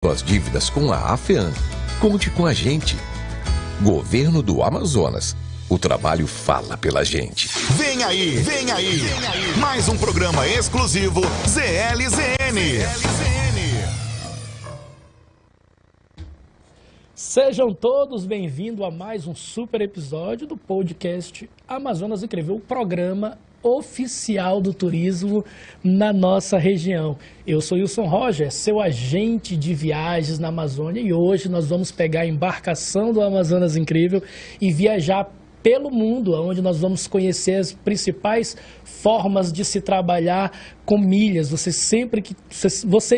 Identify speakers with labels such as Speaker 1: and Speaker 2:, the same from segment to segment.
Speaker 1: Suas dívidas com a AFEAM. Conte com a gente. Governo do Amazonas. O trabalho fala pela gente.
Speaker 2: Vem aí, vem aí. Mais um programa exclusivo ZLZN.
Speaker 3: Sejam todos bem-vindos a mais um super episódio do podcast Amazonas Incrível, o programa oficial do turismo na nossa região. Eu sou Wilson Roger, seu agente de viagens na Amazônia, e hoje nós vamos pegar a embarcação do Amazonas Incrível e viajar pelo mundo, onde nós vamos conhecer as principais formas de se trabalhar com milhas. Você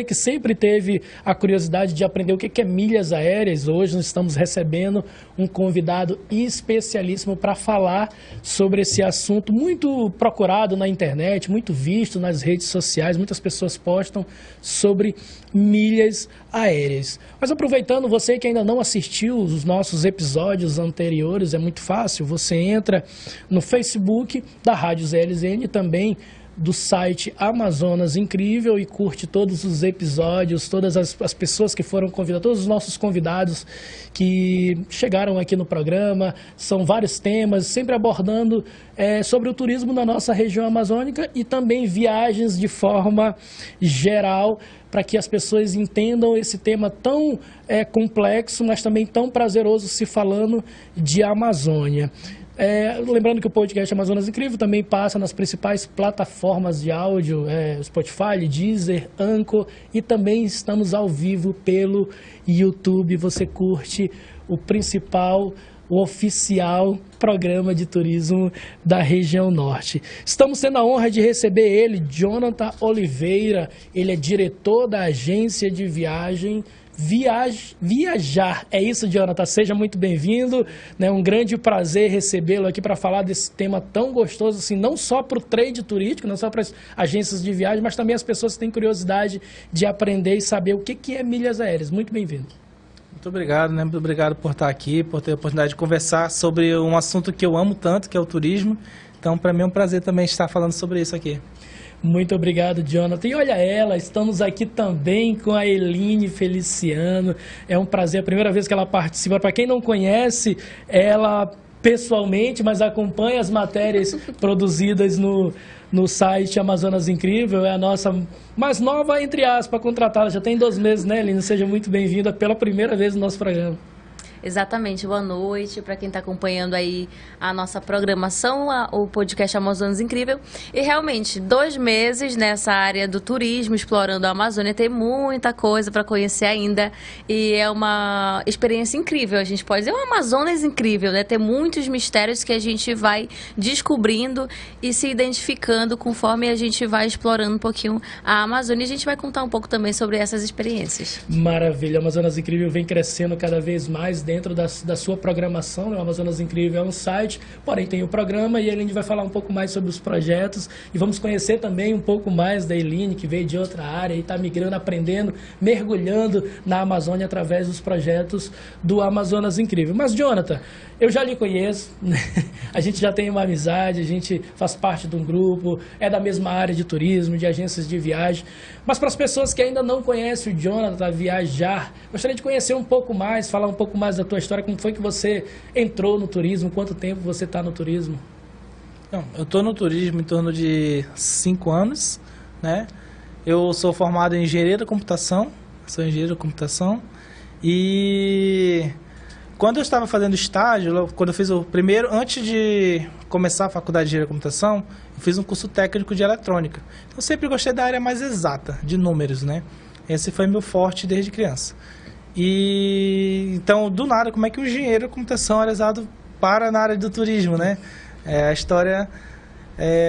Speaker 3: que sempre teve a curiosidade de aprender o que é milhas aéreas, hoje nós estamos recebendo um convidado especialíssimo para falar sobre esse assunto muito procurado na internet, muito visto nas redes sociais. Muitas pessoas postam sobre milhas aéreas. Mas aproveitando, você que ainda não assistiu os nossos episódios anteriores, é muito fácil, você entra no Facebook da Rádio ZLZN, também do site Amazonas Incrível, e curte todos os episódios, todas as pessoas que foram convidadas, todos os nossos convidados que chegaram aqui no programa. São vários temas, sempre abordando sobre o turismo na nossa região amazônica e também viagens de forma geral, para que as pessoas entendam esse tema tão complexo, mas também tão prazeroso, se falando de Amazônia. Lembrando que o podcast Amazonas Incrível também passa nas principais plataformas de áudio, Spotify, Deezer, Anchor, e também estamos ao vivo pelo YouTube. Você curte o principal, o oficial programa de turismo da região norte. Estamos tendo a honra de receber ele, Jonathan Oliveira. Ele é diretor da agência de Viajar. É isso, Jonathan. Seja muito bem-vindo. É um grande prazer recebê-lo aqui para falar desse tema tão gostoso, assim, não só para o trade turístico, não só para as agências de viagem, mas também as pessoas que têm curiosidade de aprender e saber o que é milhas aéreas. Muito bem-vindo.
Speaker 4: Muito obrigado, né? Muito obrigado por estar aqui, por ter a oportunidade de conversar sobre um assunto que eu amo tanto, que é o turismo. Então, para mim é um prazer também estar falando sobre isso aqui.
Speaker 3: Muito obrigado, Jonathan. E olha ela, estamos aqui também com a Eline Feliciano. É um prazer, a primeira vez que ela participa. Para quem não conhece ela pessoalmente, mas acompanha as matérias produzidas no site Amazonas Incrível, é a nossa mais nova, entre aspas, contratada. Já tem 2 meses, né, Eline? Seja muito bem-vinda pela primeira vez no nosso programa.
Speaker 5: Exatamente, boa noite para quem está acompanhando aí a nossa programação, o podcast Amazonas Incrível. E realmente, 2 meses nessa área do turismo, explorando a Amazônia, tem muita coisa para conhecer ainda, e é uma experiência incrível. A gente pode dizer, um Amazonas incrível, né? Tem muitos mistérios que a gente vai descobrindo e se identificando conforme a gente vai explorando um pouquinho a Amazônia, e a gente vai contar um pouco também sobre essas experiências.
Speaker 3: Maravilha, o Amazonas Incrível vem crescendo cada vez mais dentro da sua programação, né? O Amazonas Incrível é um site, porém tem o programa, e a Eline vai falar um pouco mais sobre os projetos, e vamos conhecer também um pouco mais da Eline, que veio de outra área e está migrando, aprendendo, mergulhando na Amazônia através dos projetos do Amazonas Incrível. Mas, Jonathan, eu já lhe conheço, né? A gente já tem uma amizade, a gente faz parte de um grupo, é da mesma área de turismo, de agências de viagem, mas para as pessoas que ainda não conhecem o Jonathan Viajar, gostaria de conhecer um pouco mais, falar um pouco mais da tua história, como foi que você entrou no turismo, quanto tempo você está no turismo?
Speaker 4: Eu estou no turismo em torno de 5 anos, né? Eu sou formado em engenharia da computação, e quando eu estava fazendo estágio, quando eu fiz o primeiro, antes de começar a faculdade de engenharia da computação, eu fiz um curso técnico de eletrônica. Então eu sempre gostei da área mais exata, de números, né? Esse foi meu forte desde criança. E então, do nada, como é que o engenheiro da computação era usado na área do turismo, né? A história,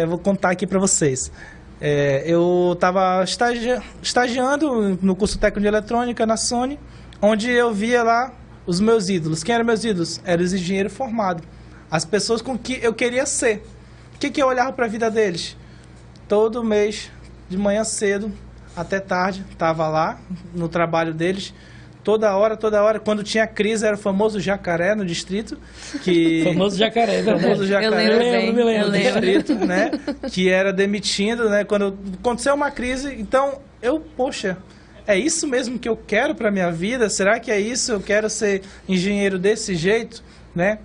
Speaker 4: vou contar aqui para vocês. Eu estava estagiando no curso técnico de eletrônica na Sony, onde eu via lá os meus ídolos. Quem eram meus ídolos? Eram os engenheiros formados. As pessoas com que eu queria ser. O que eu olhava para a vida deles? Todo mês, de manhã cedo até tarde, estava lá no trabalho deles. Toda hora, quando tinha crise, era o famoso jacaré no distrito.
Speaker 3: Famoso jacaré, né?
Speaker 4: Famoso jacaré,
Speaker 5: eu lembro.
Speaker 4: no distrito, né? Que era demitido, né? Quando aconteceu uma crise, então, poxa, é isso mesmo que eu quero para minha vida? Será que é isso? Eu quero ser engenheiro desse jeito, né?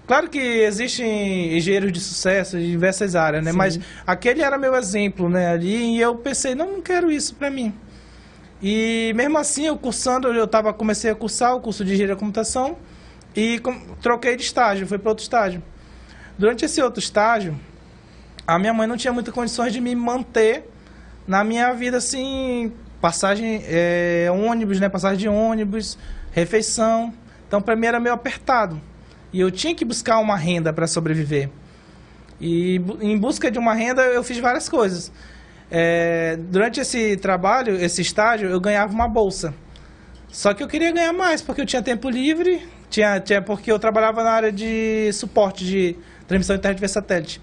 Speaker 4: Claro que existem engenheiros de sucesso em diversas áreas, né? Sim. Mas aquele era meu exemplo, né? Ali, e eu pensei, não quero isso para mim. E mesmo assim, comecei a cursar o curso de engenharia da computação e troquei de estágio, fui para outro estágio. Durante esse outro estágio, a minha mãe não tinha muitas condições de me manter na minha vida, assim, passagem, ônibus, né? Passagem de ônibus, refeição. Então, para mim era meio apertado. E eu tinha que buscar uma renda para sobreviver. E em busca de uma renda, eu fiz várias coisas. Durante esse trabalho, esse estágio, eu ganhava uma bolsa. Só que eu queria ganhar mais, porque eu tinha tempo livre, porque eu trabalhava na área de suporte de transmissão de internet via satélite.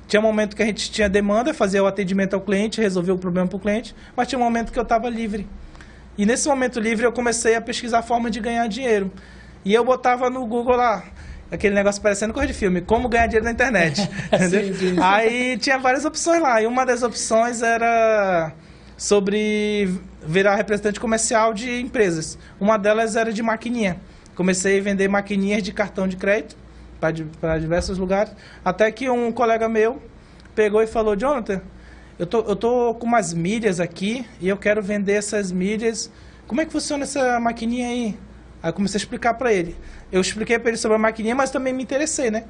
Speaker 4: Tinha um momento que a gente tinha demanda, fazia o atendimento ao cliente, resolvia o problema para o cliente, mas tinha um momento que eu estava livre. E nesse momento livre eu comecei a pesquisar formas de ganhar dinheiro. E eu botava no Google lá, aquele negócio parecendo coisa de filme, como ganhar dinheiro na internet. Entendeu? Sim. Aí tinha várias opções lá, e uma das opções era sobre virar representante comercial de empresas. Uma delas era de maquininha. Comecei a vender maquininhas de cartão de crédito para diversos lugares, até que um colega meu pegou e falou, Jonathan, eu tô com umas milhas aqui e eu quero vender essas milhas. Como é que funciona essa maquininha aí? Aí eu comecei a explicar para ele. Eu expliquei para ele sobre a maquininha, mas também me interessei, né?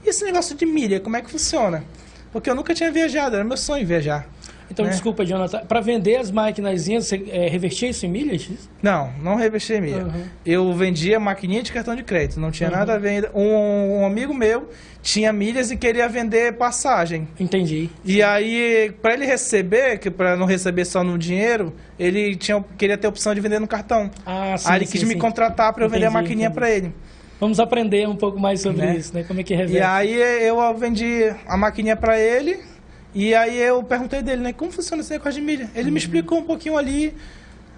Speaker 4: E esse negócio de milha, como é que funciona? Porque eu nunca tinha viajado, era meu sonho viajar.
Speaker 3: Então, desculpa, Jonathan, para vender as maquinazinhas, você revertia isso em milhas?
Speaker 4: Não revertia em milha. Uhum. Eu vendia maquininha de cartão de crédito, não tinha nada a ver. Um amigo meu tinha milhas e queria vender passagem.
Speaker 3: Entendi.
Speaker 4: E aí, para ele receber, para não receber só no dinheiro, ele queria ter a opção de vender no cartão.
Speaker 3: Ah, sim,
Speaker 4: aí ele quis me contratar para eu vender a maquininha para ele.
Speaker 3: Vamos aprender um pouco mais sobre isso, né? Como é que reverte.
Speaker 4: E aí eu vendi a maquininha para ele. E aí eu perguntei dele, né, como funciona esse negócio de milha? Ele me explicou um pouquinho ali,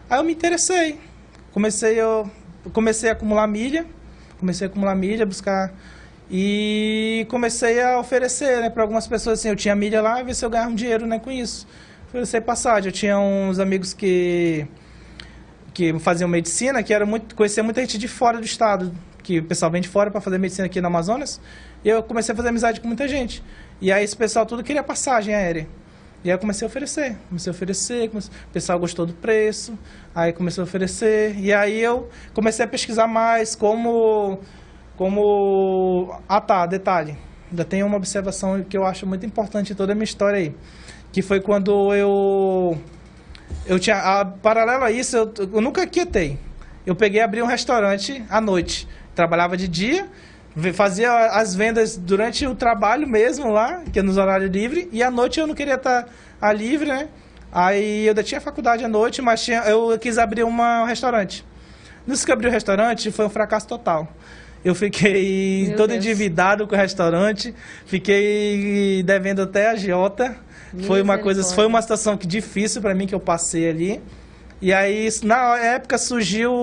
Speaker 4: aí eu me interessei. Comecei a acumular milha, buscar, e comecei a oferecer, né, para algumas pessoas, assim, eu tinha milha lá, ver se eu ganhava um dinheiro, né, com isso. Oferecer passagem, eu tinha uns amigos que faziam medicina, conhecia muita gente de fora do estado, que o pessoal vem de fora para fazer medicina aqui no Amazonas, e eu comecei a fazer amizade com muita gente. E aí esse pessoal tudo queria passagem aérea. E aí eu comecei a oferecer. O pessoal gostou do preço, aí comecei a oferecer. E aí eu comecei a pesquisar mais como... detalhe. Ainda tem uma observação que eu acho muito importante em toda a minha história aí. Que foi quando eu tinha... Paralelo a isso, eu nunca quietei. Eu peguei e abri um restaurante à noite. Trabalhava de dia... Fazia as vendas durante o trabalho mesmo lá, que é nos horários livres, e à noite eu não queria estar livre, né? Aí eu ainda tinha faculdade à noite, mas eu quis abrir um restaurante. Nisso que eu abri o restaurante, foi um fracasso total. Eu fiquei todo endividado com o restaurante, fiquei devendo até a agiota. Foi uma situação difícil para mim que eu passei ali. E aí, na época, surgiu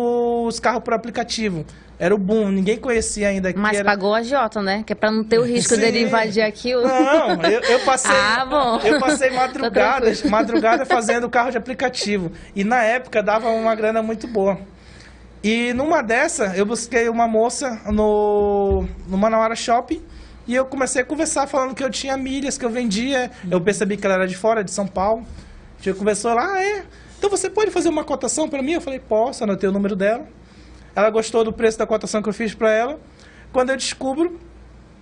Speaker 4: os carros por aplicativo. Era o boom, ninguém conhecia ainda.
Speaker 5: Mas pagou a agiota, né? Que é pra não ter o risco dele invadir aqui o...
Speaker 4: Não, eu passei... Eu passei madrugada fazendo carro de aplicativo. E na época dava uma grana muito boa. E numa dessa, eu busquei uma moça no Manauara Shopping. E eu comecei a conversar falando que eu tinha milhas, que eu vendia. Eu percebi que ela era de fora, de São Paulo. A gente conversou lá, então você pode fazer uma cotação pra mim? Eu falei, posso, anotei o número dela. Ela gostou do preço da cotação que eu fiz para ela. Quando eu descubro,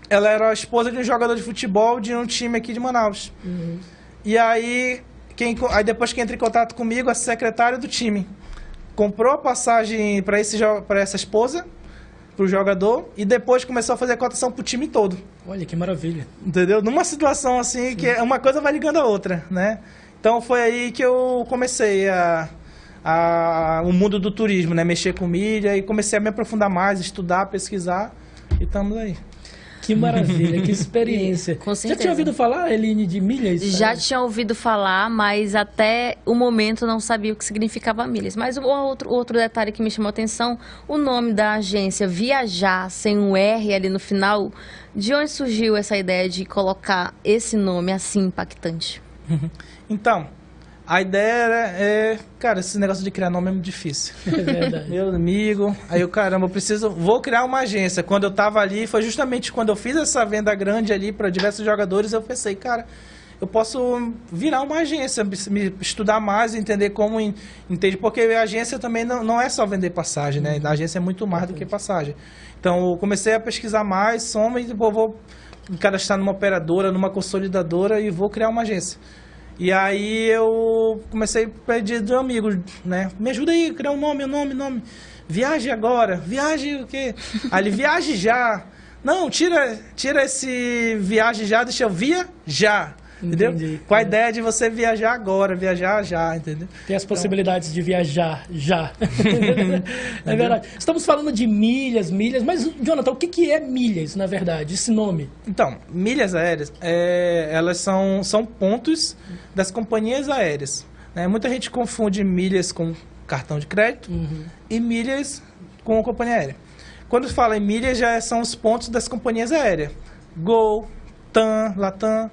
Speaker 4: ela era a esposa de um jogador de futebol de um time aqui de Manaus. Uhum. E aí, depois que entra em contato comigo, a secretária do time comprou a passagem para essa esposa, para o jogador, e depois começou a fazer a cotação para o time todo.
Speaker 3: Olha, que maravilha.
Speaker 4: Entendeu? Numa situação assim, que uma coisa vai ligando a outra, né? Então foi aí que eu comecei o mundo do turismo, né? Mexer com milha, e comecei a me aprofundar mais, estudar, pesquisar, e estamos aí.
Speaker 3: Que maravilha, que experiência.
Speaker 5: Com certeza.
Speaker 3: Já tinha ouvido falar, Eline, de milhas?
Speaker 5: Já tinha ouvido falar, mas até o momento não sabia o que significava milhas. Mas outro detalhe que me chamou a atenção, o nome da agência, Viajar, sem um R ali no final. De onde surgiu essa ideia de colocar esse nome assim impactante?
Speaker 4: Então, A ideia cara, esse negócio de criar nome é muito difícil.
Speaker 3: É verdade.
Speaker 4: Meu amigo, aí eu, caramba, vou criar uma agência. Quando eu tava ali, foi justamente quando eu fiz essa venda grande ali para diversos jogadores, eu pensei, cara, eu posso virar uma agência, me estudar mais, entender como entende, porque a agência também não é só vender passagem, né? A agência é muito mais do que passagem. Então, eu comecei a pesquisar mais, e vou me cadastrar numa operadora, numa consolidadora e vou criar uma agência. E aí eu comecei a pedir de um amigo, né? Me ajuda aí, criar um nome. Viaje agora. Viaje o quê? Aí ele, viaje já. Não, tira esse viaje já, deixa eu viajar. Entendeu?
Speaker 3: Entendi.
Speaker 4: Com a ideia de você viajar agora, viajar já, entendeu?
Speaker 3: Tem as possibilidades de viajar já. É verdade. Estamos falando de milhas, mas, Jonathan, o que é milhas, na verdade, esse nome?
Speaker 4: Então, milhas aéreas, elas são pontos das companhias aéreas. Né? Muita gente confunde milhas com cartão de crédito e milhas com companhia aérea. Quando fala em milhas, já são os pontos das companhias aéreas. Gol, TAM, Latam,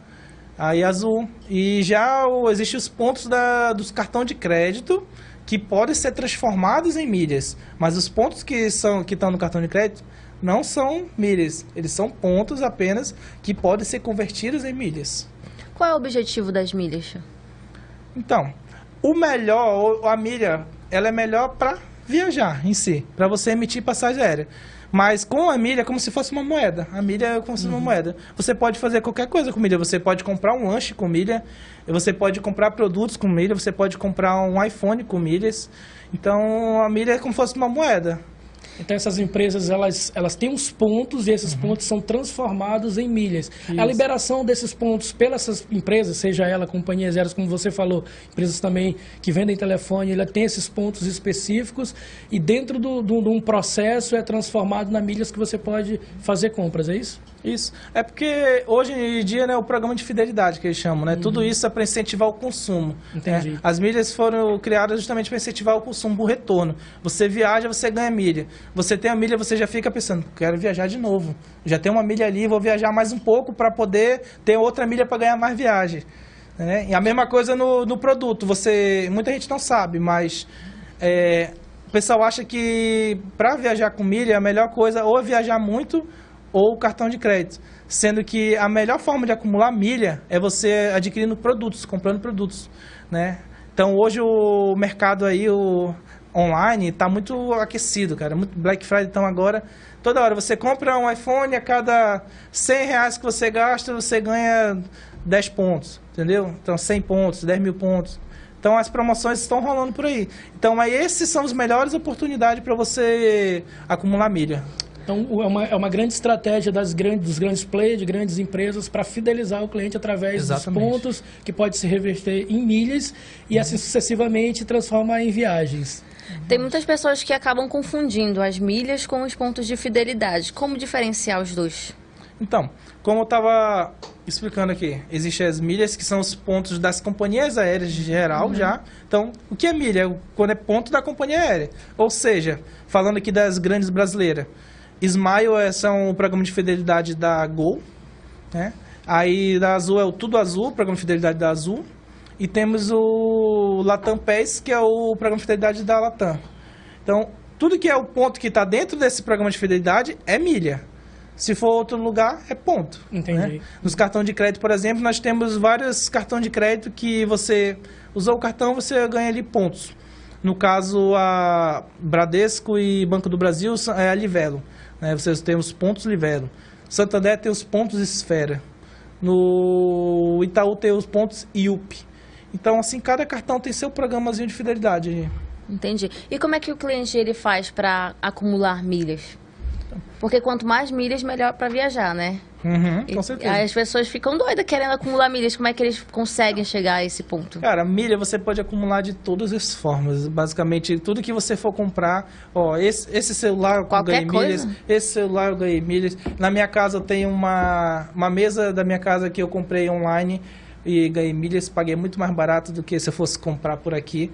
Speaker 4: aí Azul. E já existem os pontos dos cartões de crédito que podem ser transformados em milhas. Mas os pontos que estão no cartão de crédito não são milhas. Eles são pontos apenas que podem ser convertidos em milhas.
Speaker 5: Qual é o objetivo das milhas?
Speaker 4: Então, a milha, ela é melhor para viajar em si, para você emitir passagem aérea. Mas com a milha é como se fosse uma moeda. A milha é como se fosse uma moeda. Você pode fazer qualquer coisa com milha. Você pode comprar um lanche com milha. Você pode comprar produtos com milha. Você pode comprar um iPhone com milhas. Então, a milha é como se fosse uma moeda.
Speaker 3: Então, essas empresas, elas têm uns pontos e esses pontos são transformados em milhas. Isso. A liberação desses pontos pelas empresas, seja ela companhias aéreas, como você falou, empresas também que vendem telefone, ela tem esses pontos específicos e dentro de um processo é transformado na milhas que você pode fazer compras, é isso?
Speaker 4: Isso. É porque hoje em dia, né, o programa de fidelidade que eles chamam, né? Tudo isso é para incentivar o consumo.
Speaker 3: Entendi.
Speaker 4: Né? As milhas foram criadas justamente para incentivar o consumo, o retorno. Você viaja, você ganha milha. Você tem a milha, você já fica pensando, quero viajar de novo. Já tem uma milha ali, vou viajar mais um pouco para poder ter outra milha para ganhar mais viagem. Né? E a mesma coisa no produto. Muita gente não sabe, mas o pessoal acha que para viajar com milha, a melhor coisa ou é viajar muito ou cartão de crédito. Sendo que a melhor forma de acumular milha é você adquirindo produtos, comprando produtos. Né? Então hoje o mercado aí, online está muito aquecido, cara. Muito Black Friday, então agora, toda hora você compra um iPhone, a cada R$100 que você gasta, você ganha 10 pontos, entendeu? Então 100 pontos, 10 mil pontos. Então as promoções estão rolando por aí. Então esses são as melhores oportunidades para você acumular milha.
Speaker 3: Então, é uma grande estratégia dos grandes players, de grandes empresas, para fidelizar o cliente através dos pontos, que pode se reverter em milhas e assim sucessivamente transformar em viagens.
Speaker 5: Tem muitas pessoas que acabam confundindo as milhas com os pontos de fidelidade. Como diferenciar os dois?
Speaker 4: Então, como eu estava explicando aqui, existem as milhas que são os pontos das companhias aéreas de geral já. Então, o que é milha? Quando é ponto da companhia aérea. Ou seja, falando aqui das grandes brasileiras, Smile são o programa de fidelidade da Gol, né? Aí da Azul é o Tudo Azul, programa de fidelidade da Azul. E temos o Latam Pass, que é o programa de fidelidade da Latam. Então, tudo que é o ponto que está dentro desse programa de fidelidade é milha. Se for outro lugar, é ponto.
Speaker 3: Entendi.
Speaker 4: Né? Nos cartões de crédito, por exemplo, nós temos vários cartões de crédito que você usou o cartão, você ganha ali pontos. No caso, a Bradesco e Banco do Brasil é a Livelo. Né? Vocês têm os pontos Livelo. Santander tem os pontos Esfera. No Itaú tem os pontos IUP. Então, assim, cada cartão tem seu programazinho de fidelidade.
Speaker 5: Entendi. E como é que o cliente ele faz para acumular milhas? Porque quanto mais milhas, melhor para viajar, né?
Speaker 4: Com certeza.
Speaker 5: Aí as pessoas ficam doidas querendo acumular milhas. Como é que eles conseguem chegar a esse ponto?
Speaker 4: Cara, milha você pode acumular de todas as formas. Basicamente, tudo que você for comprar. Ó, esse celular eu ganhei milhas. Esse celular eu ganhei milhas. Na minha casa eu tenho uma mesa da minha casa que eu comprei online e ganhei milhas. Paguei muito mais barato do que se eu fosse comprar por aqui.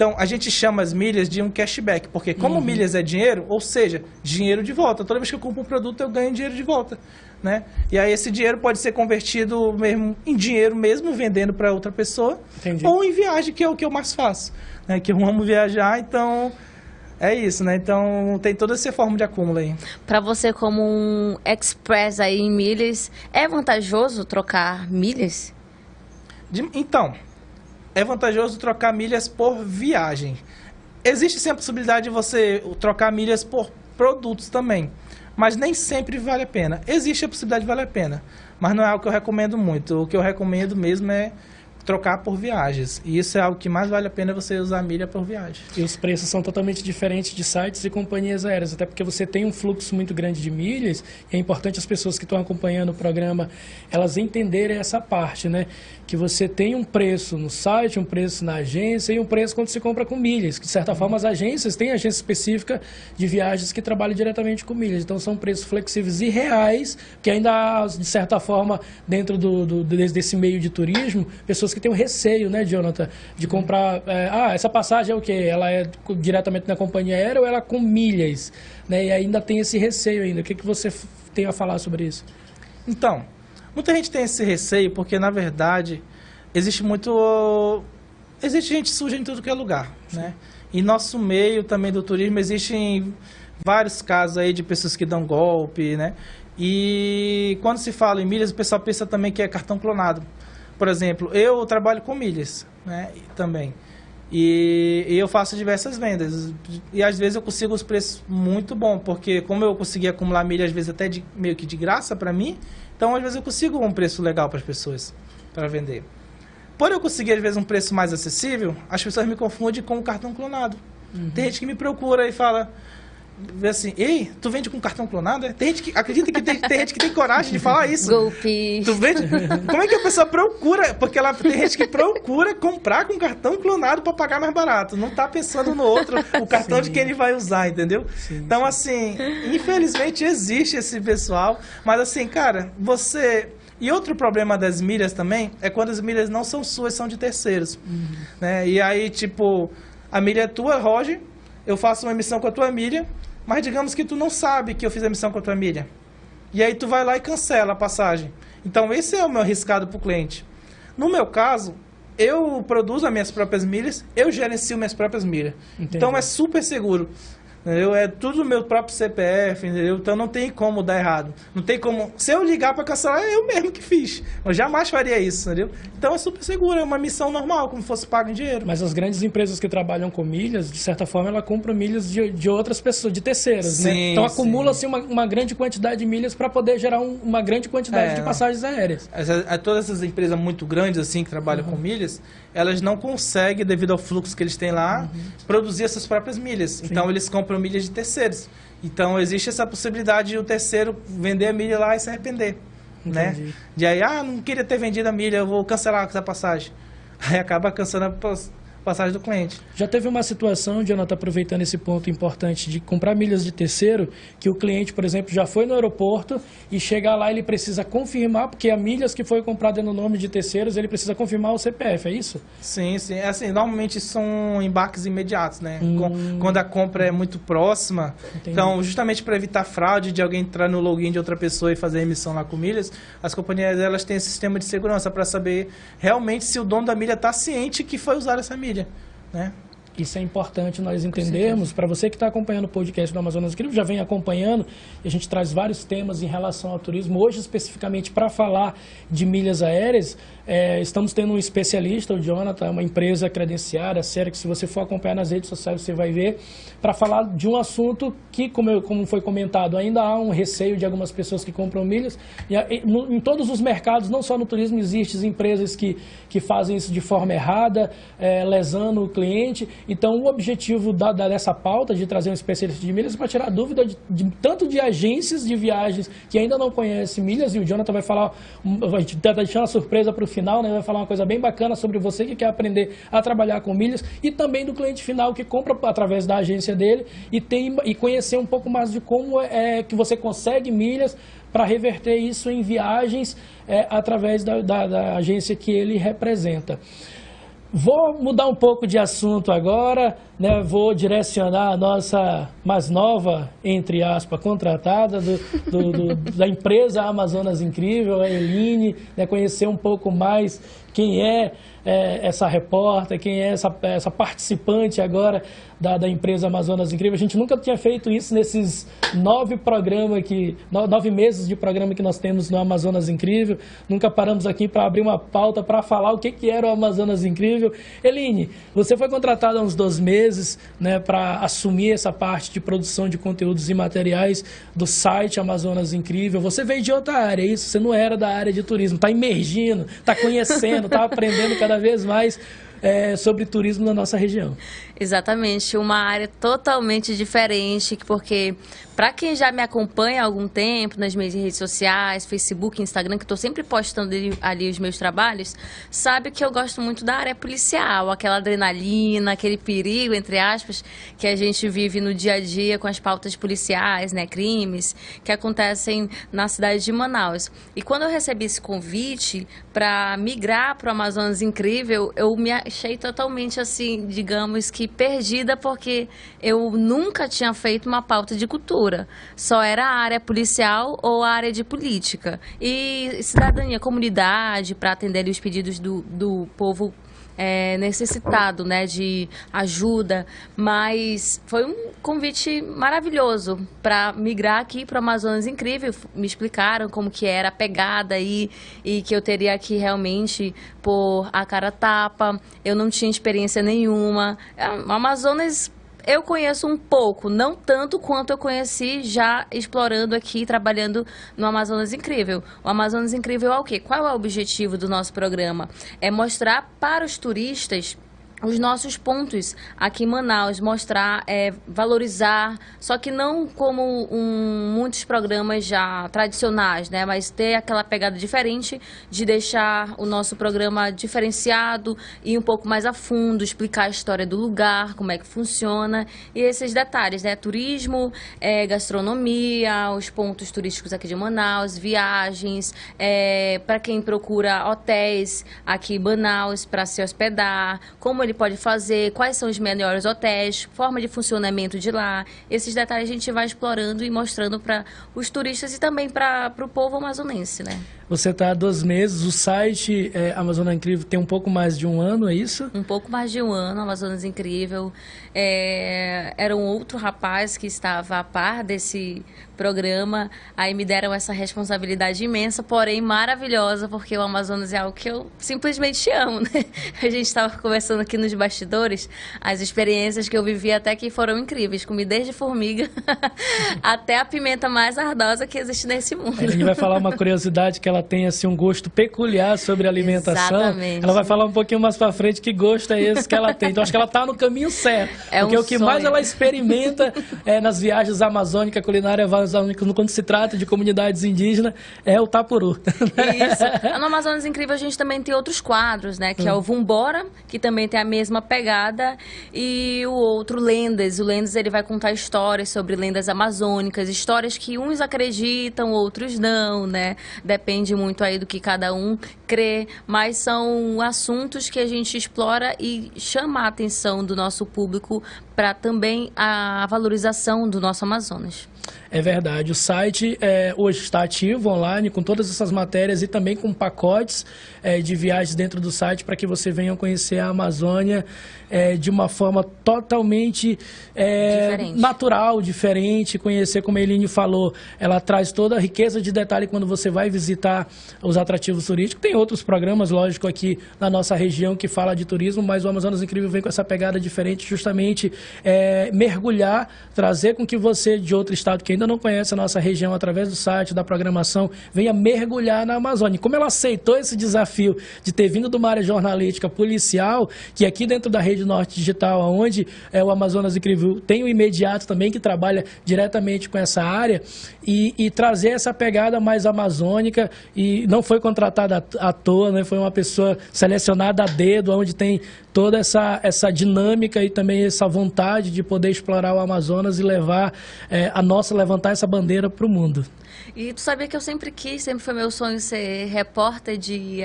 Speaker 4: Então, a gente chama as milhas de um cashback, porque como milhas é dinheiro, ou seja, dinheiro de volta. Toda vez que eu compro um produto, eu ganho dinheiro de volta, né? E aí esse dinheiro pode ser convertido mesmo em dinheiro mesmo, vendendo para outra pessoa,
Speaker 3: Entendi.
Speaker 4: ou em viagem, que é o que eu mais faço, né? Que eu amo viajar, então é isso, né? Então tem toda essa forma de acúmulo aí.
Speaker 5: Para você, como um express aí em milhas, é vantajoso trocar milhas?
Speaker 4: Então, é vantajoso trocar milhas por viagem. Existe sim a possibilidade de você trocar milhas por produtos também, mas nem sempre vale a pena. Existe a possibilidade de valer a pena, mas não é algo que eu recomendo muito. O que eu recomendo mesmo é trocar por viagens. E isso é algo que mais vale a pena você usar milha por viagem.
Speaker 3: E os preços são totalmente diferentes de sites e companhias aéreas, até porque você tem um fluxo muito grande de milhas, e é importante as pessoas que estão acompanhando o programa, elas entenderem essa parte, né? Que você tem um preço no site, um preço na agência e um preço quando se compra com milhas, que de certa forma as agências têm agência específica de viagens que trabalham diretamente com milhas, então são preços flexíveis e reais, que ainda há, de certa forma, dentro desse meio de turismo, pessoas que têm um receio, né, Jonathan, de comprar, essa passagem é o quê? Ela é diretamente na companhia aérea ou ela é com milhas, né? E ainda tem esse receio ainda. O que você tem a falar sobre isso?
Speaker 4: Então, muita gente tem esse receio porque, na verdade, existe gente suja em tudo que é lugar, né? Em nosso meio também do turismo existem vários casos aí de pessoas que dão golpe, né? E quando se fala em milhas, o pessoal pensa também que é cartão clonado. Por exemplo, eu trabalho com milhas, né, também. E eu faço diversas vendas. E às vezes eu consigo os preços muito bons, porque como eu consegui acumular milhas, às vezes até meio que de graça para mim, então às vezes eu consigo um preço legal para as pessoas, para vender. Por eu conseguir às vezes um preço mais acessível, as pessoas me confundem com o cartão clonado. Tem gente que me procura e fala... Vê assim, ei, tu vende com cartão clonado? Tem gente que acredita que tem gente que tem coragem de falar isso.
Speaker 5: Golpe.
Speaker 4: Tu vende? Como é que a pessoa procura? Porque tem gente que procura comprar com cartão clonado para pagar mais barato. Não tá pensando no outro, o cartão de quem ele vai usar, entendeu? Então, assim, infelizmente existe esse pessoal. Mas assim, cara, E outro problema das milhas também é quando as milhas não são suas, são de terceiros. Né? E aí, tipo, a milha é tua, Roger, eu faço uma emissão com a tua milha, mas digamos que tu não sabe que eu fiz a emissão com a tua milha. E aí tu vai lá e cancela a passagem. Então esse é o meu arriscado para o cliente. No meu caso, eu produzo as minhas próprias milhas, eu gerencio minhas próprias milhas.
Speaker 3: Entendi.
Speaker 4: Então é super seguro. Entendeu? É tudo meu próprio CPF, entendeu? Então não tem como dar errado. Não tem como... Se eu ligar para cancelar, é eu mesmo que fiz. Eu jamais faria isso, entendeu? Então é super seguro, é uma missão normal, como fosse pago em dinheiro.
Speaker 3: Mas as grandes empresas que trabalham com milhas, de certa forma, ela compra milhas de outras pessoas, de terceiras, né? Então acumula-se uma grande quantidade de milhas para poder gerar uma grande quantidade de passagens aéreas.
Speaker 4: Todas essas empresas muito grandes assim que trabalham com milhas, elas não conseguem, devido ao fluxo que eles têm lá, produzir essas próprias milhas. Sim. Então eles compram milhas de terceiros. Então existe essa possibilidade de o terceiro vender a milha lá e se arrepender.
Speaker 3: Entendi.
Speaker 4: Né? De aí, não queria ter vendido a milha, eu vou cancelar essa passagem. Aí acaba cancelando a passagem do cliente.
Speaker 3: Já teve uma situação, Jonathan, aproveitando esse ponto importante de comprar milhas de terceiro, que o cliente, por exemplo, já foi no aeroporto e chegar lá ele precisa confirmar, porque a milhas que foi comprada no nome de terceiros, ele precisa confirmar o CPF, é isso?
Speaker 4: Sim, sim. Assim, normalmente são embarques imediatos, né? Quando a compra é muito próxima. Entendi. Então, justamente para evitar fraude de alguém entrar no login de outra pessoa e fazer a emissão lá com milhas, as companhias elas têm esse sistema de segurança para saber realmente se o dono da milha está ciente que foi usar essa milha. Né?
Speaker 3: Isso é importante nós entendermos. Para você que está acompanhando o podcast do Amazonas Incrível, já vem acompanhando, e a gente traz vários temas em relação ao turismo. Hoje, especificamente, para falar de milhas aéreas, estamos tendo um especialista, o Jonathan, uma empresa credenciada, séria, que se você for acompanhar nas redes sociais, você vai ver, para falar de um assunto que, como foi comentado, ainda há um receio de algumas pessoas que compram milhas. Em todos os mercados, não só no turismo, existem empresas que fazem isso de forma errada, lesando o cliente. Então, o objetivo dessa pauta de trazer um especialista de milhas é para tirar dúvida tanto de agências de viagens que ainda não conhecem milhas, e o Jonathan vai falar, vai deixar uma surpresa para o final, né? Vai falar uma coisa bem bacana sobre você que quer aprender a trabalhar com milhas, e também do cliente final que compra através da agência dele e conhecer um pouco mais de como é que você consegue milhas para reverter isso em viagens através da agência que ele representa. Vou mudar um pouco de assunto agora, né? Vou direcionar a nossa mais nova, entre aspas, contratada da empresa Amazonas Incrível, a Eline, né? Conhecer um pouco mais quem é essa repórter, quem é essa participante agora da empresa Amazonas Incrível. A gente nunca tinha feito isso nesses 9 meses de programa que nós temos no Amazonas Incrível. Nunca paramos aqui para abrir uma pauta para falar o que era o Amazonas Incrível. Eline, você foi contratada há uns 2 meses, né, para assumir essa parte de produção de conteúdos e materiais do site Amazonas Incrível. Você veio de outra área, isso? Você não era da área de turismo, está imergindo, está conhecendo, está aprendendo cada vez mais sobre turismo na nossa região.
Speaker 5: Exatamente, uma área totalmente diferente, porque para quem já me acompanha há algum tempo nas minhas redes sociais, Facebook, Instagram, que estou sempre postando ali os meus trabalhos, sabe que eu gosto muito da área policial, aquela adrenalina, aquele perigo, entre aspas, que a gente vive no dia a dia com as pautas policiais, né, crimes que acontecem na cidade de Manaus. E quando eu recebi esse convite para migrar para o Amazonas Incrível, eu me achei totalmente assim, digamos que perdida, porque eu nunca tinha feito uma pauta de cultura. Só era a área policial ou a área de política. E cidadania, comunidade, para atender os pedidos do povo necessitado, né, de ajuda. Mas foi um convite maravilhoso para migrar aqui para o Amazonas Incrível. Me explicaram como que era a pegada aí e que eu teria que realmente pôr a cara a tapa. Eu não tinha experiência nenhuma. O Amazonas eu conheço um pouco, não tanto quanto eu conheci já explorando aqui, trabalhando no Amazonas Incrível. O Amazonas Incrível é o quê? Qual é o objetivo do nosso programa? É mostrar para os turistas os nossos pontos aqui em Manaus, mostrar, valorizar, só que não como muitos programas já tradicionais, né? Mas ter aquela pegada diferente de deixar o nosso programa diferenciado, ir um pouco mais a fundo, explicar a história do lugar, como é que funciona e esses detalhes, né? Turismo, gastronomia, os pontos turísticos aqui de Manaus, viagens, para quem procura hotéis aqui em Manaus para se hospedar, como ele pode fazer, quais são os melhores hotéis, forma de funcionamento de lá. Esses detalhes a gente vai explorando e mostrando para os turistas e também para o povo amazonense, né?
Speaker 3: Você está há 2 meses, o site Amazonas Incrível tem um pouco mais de 1 ano, é isso?
Speaker 5: Um pouco mais de 1 ano, Amazonas Incrível. Era um outro rapaz que estava a par desse programa, aí me deram essa responsabilidade imensa, porém maravilhosa, porque o Amazonas é algo que eu simplesmente amo, né? A gente estava conversando aqui nos bastidores, as experiências que eu vivi até que foram incríveis, comi desde formiga até a pimenta mais ardosa que existe nesse mundo.
Speaker 3: A gente vai falar uma curiosidade que ela tem assim, um gosto peculiar sobre alimentação.
Speaker 5: Exatamente.
Speaker 3: Ela vai falar um pouquinho mais pra frente que gosto é esse que ela tem. Então acho que ela tá no caminho certo. Porque o que
Speaker 5: sonho.
Speaker 3: mais ela experimenta nas viagens amazônicas, culinária amazônica, quando se trata de comunidades indígenas, é o tapuru.
Speaker 5: Isso. No Amazonas Incrível a gente também tem outros quadros, né? Que é o Vumbora, que também tem a mesma pegada, e o outro Lendas. O Lendas ele vai contar histórias sobre lendas amazônicas, histórias que uns acreditam, outros não, né? Depende muito aí do que cada um crê, mas são assuntos que a gente explora e chama a atenção do nosso público para também a valorização do nosso Amazonas.
Speaker 3: É verdade, o site hoje está ativo online com todas essas matérias e também com pacotes de viagens dentro do site para que você venha conhecer a Amazônia de uma forma totalmente natural, diferente, conhecer, como a Eline falou, ela traz toda a riqueza de detalhe quando você vai visitar os atrativos turísticos. Tem outros programas, lógico, aqui na nossa região que fala de turismo, mas o Amazonas Incrível vem com essa pegada diferente, justamente mergulhar, trazer com que você de outro estado que ainda não conhece a nossa região, através do site, da programação, venha mergulhar na Amazônia. Como ela aceitou esse desafio de ter vindo de uma área jornalística policial, que aqui dentro da Rede Norte Digital, onde o Amazonas Incrível tem o Imediato também, que trabalha diretamente com essa área, e trazer essa pegada mais amazônica, e não foi contratada à toa, né? Foi uma pessoa selecionada a dedo, onde tem toda essa dinâmica e também essa vontade de poder explorar o Amazonas e levar a nossa levantar essa bandeira para o mundo.
Speaker 5: E tu sabia que eu sempre foi meu sonho ser repórter de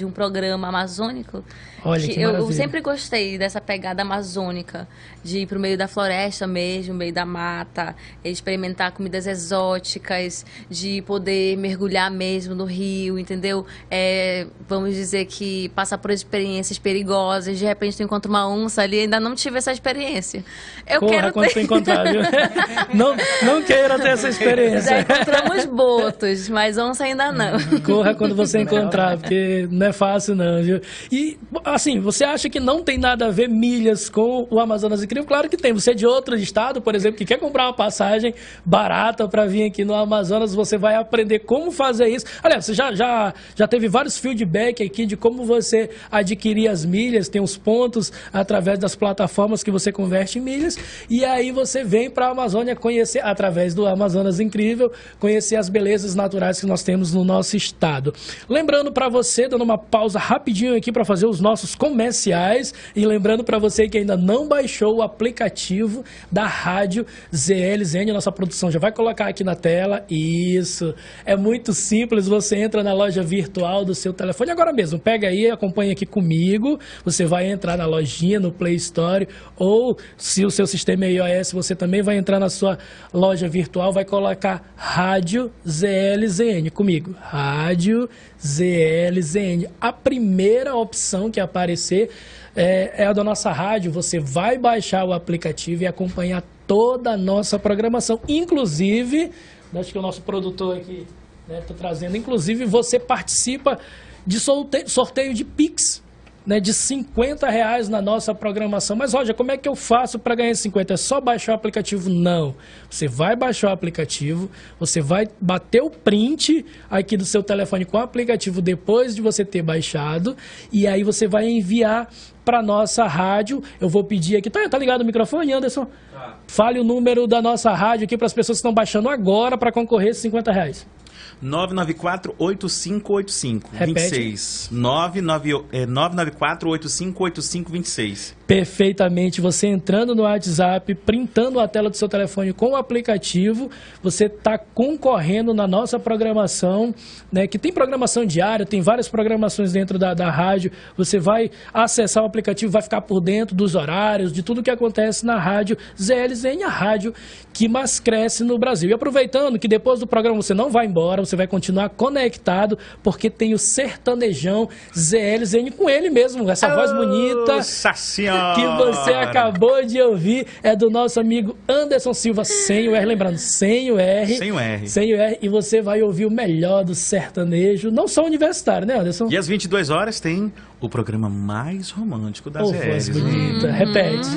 Speaker 5: um programa amazônico?
Speaker 3: Olha, que maravilha.
Speaker 5: Eu sempre gostei dessa pegada amazônica, de ir pro meio da floresta mesmo, meio da mata, experimentar comidas exóticas, de poder mergulhar mesmo no rio, entendeu? Vamos dizer que passar por experiências perigosas, de repente tu encontra uma onça ali, ainda não tive essa experiência.
Speaker 3: Corra quando tu encontrar, viu? Não queira ter essa experiência.
Speaker 5: Já encontramos botos, mas onça ainda não.
Speaker 3: Corra quando você encontrar, porque não é fácil não, viu? E, assim, você acha que não tem nada a ver milhas com o Amazonas Incrível? Claro que tem. Você é de outro estado, por exemplo, que quer comprar uma passagem barata para vir aqui no Amazonas, você vai aprender como fazer isso. Aliás, você já teve vários feedback aqui de como você adquirir as milhas, tem os pontos através das plataformas que você converte em milhas, e aí você vem para a Amazônia conhecer, através do Amazonas Incrível, conhecer as belezas naturais que nós temos no nosso estado. Lembrando para você, dando uma pausa rapidinho aqui para fazer os nossos comerciais, e lembrando para você que ainda não baixou o aplicativo da Rádio ZLZN, nossa produção já vai colocar aqui na tela. Isso, é muito simples, você entra na loja virtual do seu telefone agora mesmo, pega aí, acompanha aqui comigo, você vai entrar na lojinha, no Play Store, ou se o seu sistema é iOS, você também vai entrar na sua loja virtual, vai colocar Rádio ZLZN comigo, Rádio ZLZN. A primeira opção que aparecer é a da nossa rádio. Você vai baixar o aplicativo e acompanhar toda a nossa programação. Inclusive, acho que o nosso produtor aqui está trazendo, inclusive você participa de sorteio de Pix, né, de R$50 na nossa programação. Mas, Roger, como é que eu faço para ganhar 50? É só baixar o aplicativo? Não. Você vai baixar o aplicativo, você vai bater o print aqui do seu telefone com o aplicativo depois de você ter baixado, e aí você vai enviar para nossa rádio. Eu vou pedir aqui, tá ligado o microfone, Anderson? Tá. Fale o número da nossa rádio aqui para as pessoas que estão baixando agora para concorrer a R$50.
Speaker 6: 994-8585-26. 994-8585-26.
Speaker 3: Perfeitamente. Você entrando no WhatsApp, printando a tela do seu telefone com o aplicativo, você está concorrendo na nossa programação, né, que tem programação diária, tem várias programações dentro da rádio. Você vai acessar o aplicativo, vai ficar por dentro dos horários, de tudo que acontece na rádio ZLZN, a rádio que mais cresce no Brasil. E aproveitando que depois do programa você não vai embora, você vai continuar conectado, porque tem o sertanejão ZLZN com ele mesmo, essa voz bonita que você acabou de ouvir, é do nosso amigo Anderson Silva, sem o R, lembrando, sem o R, e você vai ouvir o melhor do sertanejo, não só universitário, né, Anderson?
Speaker 6: E às 22 horas tem o programa mais romântico da ZL.
Speaker 3: Voz bonita, repete,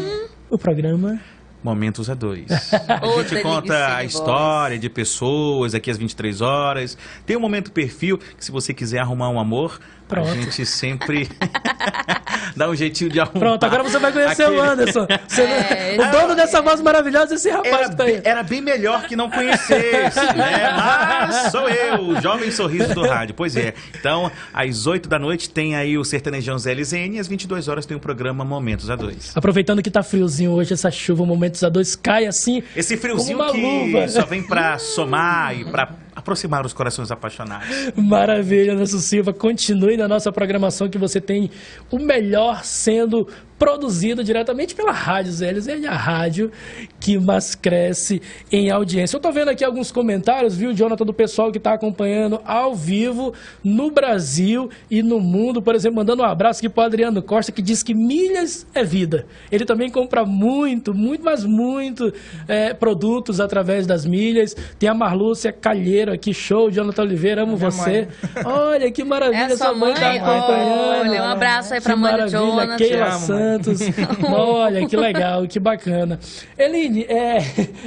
Speaker 3: o programa...
Speaker 6: Momentos a dois. A gente conta a história de pessoas aqui às 23 horas. Tem um momento perfil que, se você quiser arrumar um amor, pronto, a gente sempre dá um jeitinho de arrumar.
Speaker 3: Pronto, agora você vai conhecer o Anderson. O dono dessa voz maravilhosa, esse rapaz que tá aí.
Speaker 6: Era bem melhor que não conhecesse, né? Mas sou eu, o jovem sorriso do rádio. Pois é. Então, às 8 da noite tem aí o Sertanejão ZLZN e às 22 horas tem o programa Momentos a Dois.
Speaker 3: Aproveitando que tá friozinho hoje, essa chuva, Momentos a Dois, cai assim.
Speaker 6: Esse friozinho que luva só vem pra somar e pra aproximar os corações apaixonados.
Speaker 3: Maravilha, Anderson Silva. Continue na nossa programação, que você tem o melhor sendo produzido diretamente pela Rádio ZLZN, a rádio que mais cresce em audiência. Eu tô vendo aqui alguns comentários, viu, Jonathan, do pessoal que está acompanhando ao vivo no Brasil e no mundo. Por exemplo, mandando um abraço aqui para o Adriano Costa, que diz que milhas é vida. Ele também compra muito produtos através das milhas. Tem a Marlúcia Calheiro aqui, show, Jonathan Oliveira, amo você. Mãe. Olha que maravilha,
Speaker 5: sua mãe tá acompanhando. Olha, um abraço aí para a mãe do Jonathan.
Speaker 3: Keila Santos. Olha, que legal, que bacana. Eline,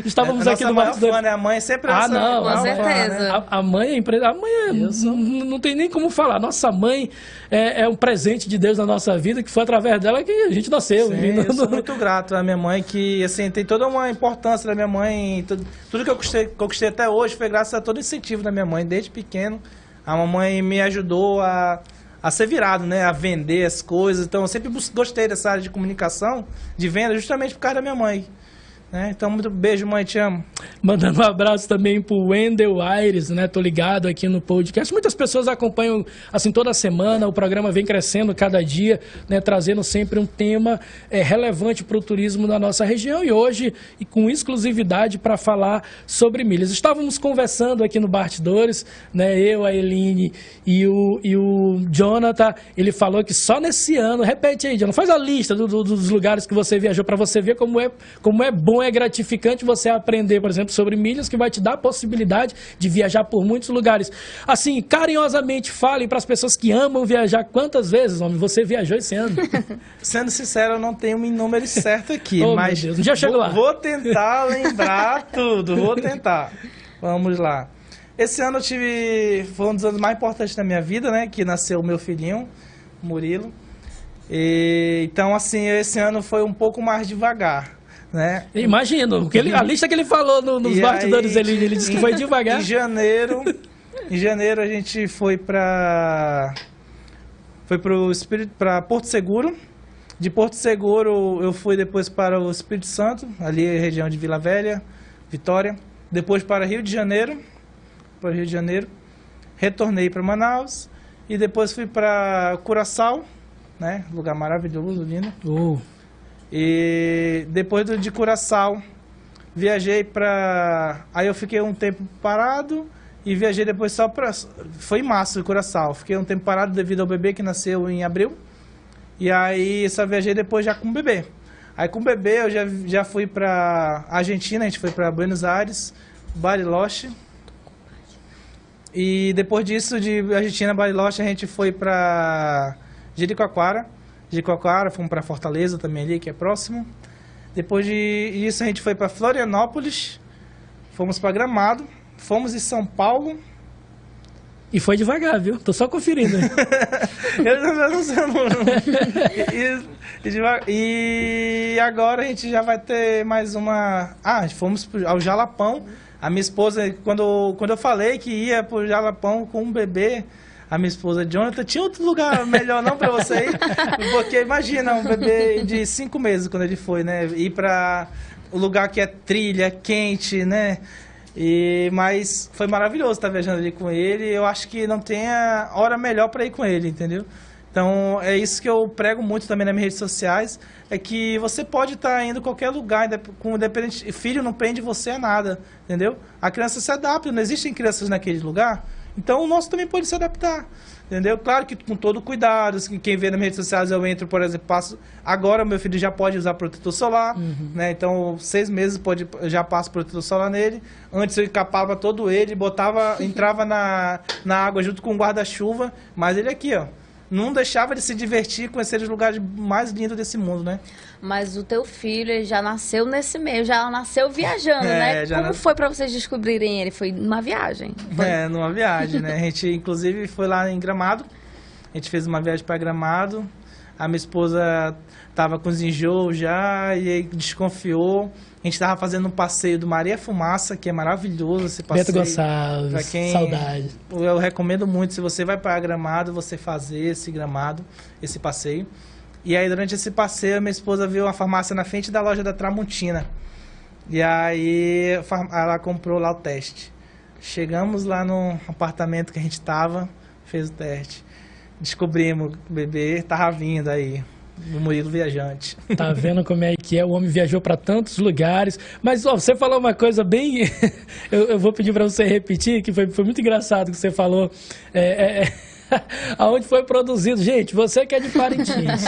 Speaker 3: estávamos aqui no
Speaker 4: bastidor. A mãe sempre
Speaker 3: não,
Speaker 5: com certeza.
Speaker 3: A mãe é empresa. A mãe não tem nem como falar. Nossa mãe é um presente de Deus na nossa vida, que foi através dela que a gente nasceu.
Speaker 4: Sim, eu sou muito grato à minha mãe, que assim, tem toda uma importância da minha mãe. Tudo que eu conquistei até hoje foi graças a todo incentivo da minha mãe, desde pequeno. A mamãe me ajudou a ser virado, né? A vender as coisas. Então, eu sempre gostei dessa área de comunicação, de venda, justamente por causa da minha mãe. Né? Então, muito beijo, mãe, te amo.
Speaker 3: Mandando um abraço também pro Wendel Aires, né? Tô ligado aqui no podcast. Muitas pessoas acompanham, assim, toda semana. O programa vem crescendo cada dia, né? Trazendo sempre um tema relevante para o turismo da nossa região. E hoje, e com exclusividade para falar sobre milhas. Estávamos conversando aqui no Bastidores, né? Eu, a Eline e o Jonathan. Ele falou que só nesse ano... Repete aí, Jonathan. Faz a lista dos lugares que você viajou para você ver como é bom, é gratificante você aprender, por exemplo, sobre milhas, que vai te dar a possibilidade de viajar por muitos lugares. Assim, carinhosamente fale para as pessoas que amam viajar. Quantas vezes, homem, você viajou esse ano?
Speaker 4: Sendo sincero, eu não tenho um número certo aqui,
Speaker 3: oh,
Speaker 4: mas
Speaker 3: meu Deus, já chegou lá.
Speaker 4: Vou tentar lembrar tudo, vou tentar. Vamos lá. Esse ano foi um dos anos mais importantes da minha vida, né? Que nasceu o meu filhinho, Murilo. Então, assim, esse ano foi um pouco mais devagar. Né?
Speaker 3: Imagino, a lista que ele falou nos bastidores, ele disse que foi devagar.
Speaker 4: Em janeiro a gente foi para Porto Seguro. De Porto Seguro eu fui depois para o Espírito Santo, ali região de Vila Velha, Vitória. Depois para Rio de Janeiro, retornei para Manaus e depois fui para Curaçao, né? Lugar maravilhoso, lindo. E depois de Curaçao, viajei para... Aí eu fiquei um tempo parado e viajei depois só para... Foi em março de Curaçao. Fiquei um tempo parado devido ao bebê que nasceu em abril. E aí só viajei depois já com o bebê. Aí com o bebê eu já fui para Argentina, a gente foi para Buenos Aires, Bariloche. E depois disso, de Argentina, Bariloche, a gente foi para Jericoacoara, fomos para Fortaleza também ali, que é próximo. Depois disso a gente foi para Florianópolis, fomos para Gramado, fomos em São Paulo.
Speaker 3: E foi devagar, viu? Tô só conferindo.
Speaker 4: Eu não sei. E agora a gente já vai ter mais uma... fomos ao Jalapão. A minha esposa, quando eu falei que ia pro Jalapão com um bebê... A minha esposa, Jonathan, tinha outro lugar melhor não para você ir? Porque imagina, um bebê de 5 meses quando ele foi, né? Ir para o lugar que é trilha, quente, né? Mas foi maravilhoso estar viajando ali com ele. Eu acho que não tem hora melhor para ir com ele, entendeu? Então, é isso que eu prego muito também nas minhas redes sociais, é que você pode estar indo em qualquer lugar, independente, filho não prende você a nada, entendeu? A criança se adapta, não existem crianças naquele lugar. Então, o nosso também pode se adaptar, entendeu? Claro que com todo cuidado, quem vê nas redes sociais, eu entro, por exemplo, agora o meu filho já pode usar protetor solar, né? Então, 6 meses já passo protetor solar nele. Antes eu encapava todo ele, entrava na água junto com o guarda-chuva, mas ele aqui, ó, não deixava de se divertir, conhecer os lugares mais lindos desse mundo, né?
Speaker 5: Mas o teu filho ele já nasceu nesse meio, já nasceu viajando, né? Como foi para vocês descobrirem ele? Foi numa viagem?
Speaker 4: Numa viagem, né? A gente, inclusive, foi lá em Gramado. A gente fez uma viagem para Gramado. A minha esposa estava com os enjoos já e aí desconfiou. A gente estava fazendo um passeio do Maria Fumaça, que é maravilhoso esse passeio.
Speaker 3: Beto Gonçalves, saudade.
Speaker 4: Eu recomendo muito, se você vai para Gramado, você fazer esse passeio. E aí, durante esse passeio, minha esposa viu uma farmácia na frente da loja da Tramontina. E aí, ela comprou lá o teste. Chegamos lá no apartamento que a gente estava, fez o teste. Descobrimos que o bebê estava vindo aí, o Murilo viajante.
Speaker 3: Tá vendo como é que é? O homem viajou para tantos lugares. Mas ó, você falou uma coisa bem... eu vou pedir para você repetir, que foi muito engraçado que você falou. Aonde foi produzido. Gente, você que é de Parintins,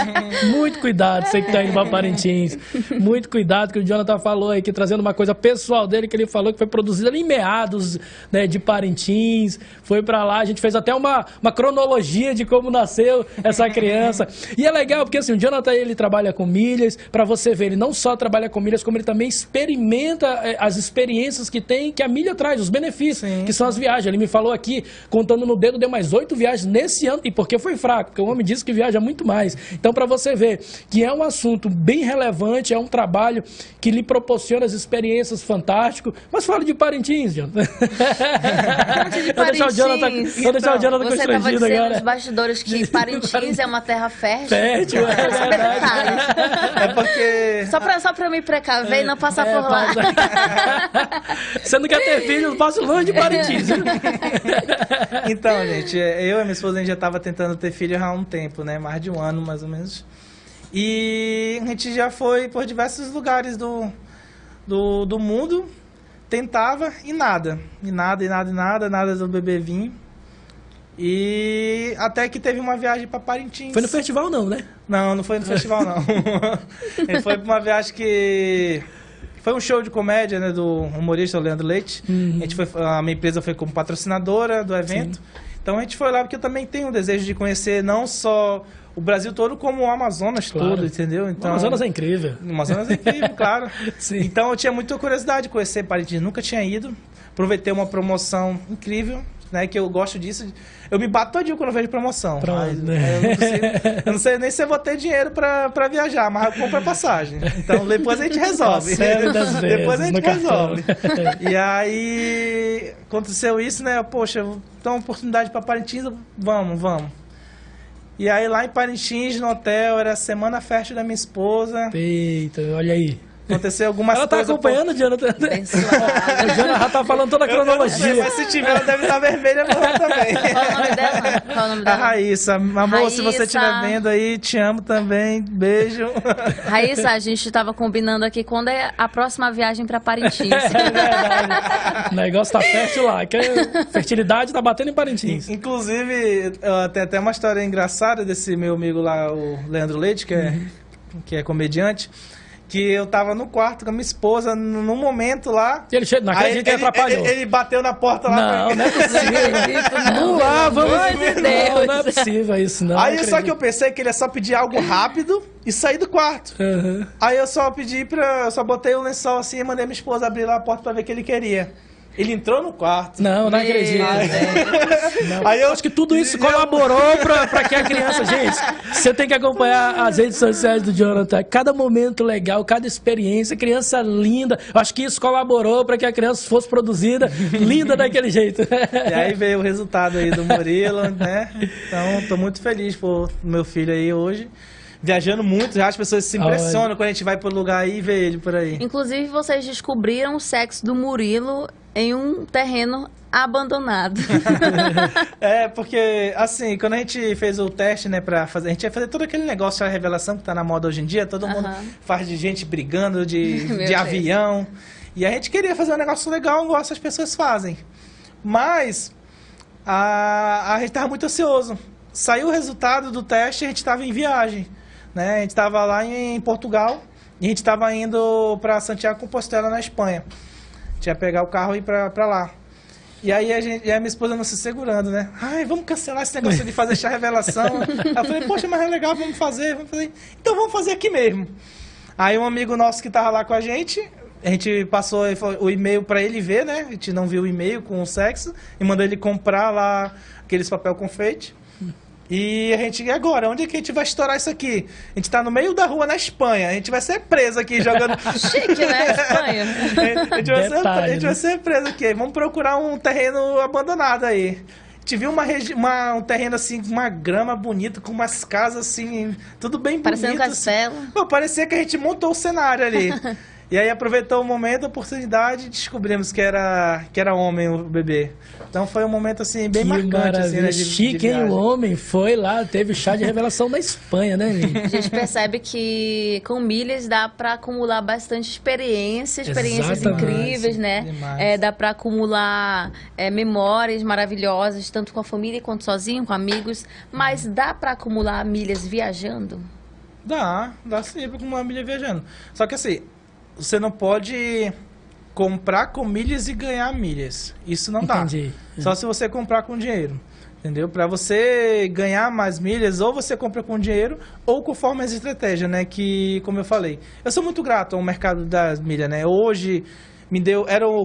Speaker 3: muito cuidado, você que está indo para Parintins, muito cuidado, que o Jonathan falou aí, que trazendo uma coisa pessoal dele, que ele falou que foi produzido ali em meados, né, de Parintins, foi para lá, a gente fez até uma cronologia de como nasceu essa criança, e é legal porque assim, o Jonathan ele trabalha com milhas, para você ver, ele não só trabalha com milhas, como ele também experimenta as experiências que tem, que a milha traz, os benefícios, que são as viagens. Ele me falou aqui, contando no dedo, deu mais 8 viagens nesse ano, e porque foi fraco, porque o homem disse que viaja muito mais. Então, para você ver que é um assunto bem relevante, é um trabalho que lhe proporciona as experiências fantásticas. Mas fala de Parintins, Jonathan.
Speaker 5: Vou deixar o Jonathan
Speaker 3: constrangido
Speaker 5: você estava dizendo
Speaker 3: agora.
Speaker 5: nos bastidores que Parintins é uma terra fértil.
Speaker 4: É porque...
Speaker 5: Só para eu me precaver e não passar por lá.
Speaker 3: Você não quer ter filho, eu passo longe de Parintins.
Speaker 4: Então, gente, eu e minha esposa, a gente já estava tentando ter filho há um tempo, né? Mais de um ano, mais ou menos. E a gente já foi por diversos lugares do mundo, tentava e nada. Nada do bebê vir. E até que teve uma viagem para Parintins.
Speaker 3: Foi no festival não, né?
Speaker 4: Não foi no festival não. Ele foi para uma viagem que... Foi um show de comédia, né, do humorista Leandro Leite. A minha empresa foi como patrocinadora do evento. Sim. Então a gente foi lá porque eu também tenho o desejo de conhecer não só o Brasil todo, como o Amazonas todo, entendeu? Então,
Speaker 3: o Amazonas é incrível.
Speaker 4: O Amazonas é incrível, claro.
Speaker 3: Sim.
Speaker 4: Então eu tinha muita curiosidade de conhecer Parintins, nunca tinha ido. Aproveitei uma promoção incrível, né, que eu gosto disso. Eu me bato todinho quando eu vejo promoção. Eu não sei nem se eu vou ter dinheiro pra viajar, mas eu compro a passagem. Então depois a gente resolve. Depois a gente resolve. E aí aconteceu isso, né? Poxa, então uma oportunidade para Parintins, vamos. E aí lá em Parintins, no hotel, era a semana festa da minha esposa.
Speaker 3: Eita, olha aí.
Speaker 4: Aconteceu algumas coisas...
Speaker 3: Ela tá acompanhando, Jonathan. A Jonathan já tá falando toda a cronologia.
Speaker 4: Mas se tiver, ela deve estar vermelha também.
Speaker 5: Qual o nome dela? Qual o nome dela?
Speaker 4: A Raíssa. Amor, se você estiver vendo aí, te amo também. Beijo.
Speaker 5: Raíssa, a gente tava combinando aqui quando é a próxima viagem pra Parintins.
Speaker 3: É verdade. O negócio tá fértil lá. Que a fertilidade tá batendo em Parintins.
Speaker 4: Inclusive, tem até uma história engraçada desse meu amigo lá, o Leandro Leite, que é comediante. Que eu tava no quarto com a minha esposa, num momento lá...
Speaker 3: Ele atrapalhou.
Speaker 4: Ele bateu na porta lá.
Speaker 3: Não é possível. Não lá, vamos... Não é possível isso, não.
Speaker 4: Aí só que eu pensei que ele ia só pedir algo rápido e sair do quarto. Aí eu só só botei o lençol assim e mandei minha esposa abrir lá a porta pra ver o que ele queria. Ele entrou no quarto.
Speaker 3: Não acredito. Aí eu acho que tudo isso colaborou pra que a criança... Gente, você tem que acompanhar as redes sociais do Jonathan. Cada momento legal, cada experiência, criança linda. Eu acho que isso colaborou para que a criança fosse produzida linda daquele jeito.
Speaker 4: E aí veio o resultado aí do Murilo, né? Então, tô muito feliz por meu filho aí hoje. Viajando muito, já as pessoas se impressionam quando a gente vai pro lugar aí e vê ele por aí.
Speaker 5: Inclusive, vocês descobriram o sexo do Murilo em um terreno abandonado.
Speaker 4: Porque, assim, quando a gente fez o teste, né, pra fazer... A gente ia fazer todo aquele negócio, a revelação que tá na moda hoje em dia, todo mundo faz de gente brigando, de avião. E a gente queria fazer um negócio legal, igual essas pessoas fazem. Mas, a gente tava muito ansioso. Saiu o resultado do teste e a gente tava em viagem. Né? A gente estava lá em Portugal e a gente estava indo para Santiago de Compostela, na Espanha. A gente ia pegar o carro e ir para lá. E aí a minha esposa não se segurando, né? Ai, vamos cancelar esse negócio de fazer essa revelação. Eu falei, poxa, mas é legal, vamos fazer. Então vamos fazer aqui mesmo. Aí um amigo nosso que estava lá com a gente passou o e-mail para ele ver, né? A gente não viu o e-mail com o sexo e mandou ele comprar lá aqueles papel confeite. E e agora, onde é que a gente vai estourar isso aqui? A gente tá no meio da rua na Espanha, a gente vai ser preso aqui jogando...
Speaker 5: Chique, né, Espanha?
Speaker 4: A gente vai ser preso aqui, vamos procurar um terreno abandonado aí. A gente viu um terreno assim, com uma grama bonita, com umas casas assim, tudo bem bonito.
Speaker 5: Parecendo um castelo.
Speaker 4: Pô, parecia que a gente montou o cenário ali. E aí aproveitou o momento, a oportunidade e descobrimos que era homem o bebê. Então foi um momento assim, bem marcante. Assim, né,
Speaker 3: chique, hein? O homem foi lá, teve chá de revelação na Espanha, né, gente?
Speaker 5: A gente percebe que com milhas dá para acumular bastante experiências incríveis, né? Dá para acumular memórias maravilhosas, tanto com a família quanto sozinho, com amigos. Mas dá para acumular milhas viajando?
Speaker 4: Dá sim para acumular milha viajando. Só que assim, você não pode comprar com milhas e ganhar milhas. Isso não dá.
Speaker 3: Entendi.
Speaker 4: Só se você comprar com dinheiro. Entendeu? Para você ganhar mais milhas, ou você compra com dinheiro, ou com formas de estratégia, né? Que, como eu falei, eu sou muito grato ao mercado das milhas, né? Hoje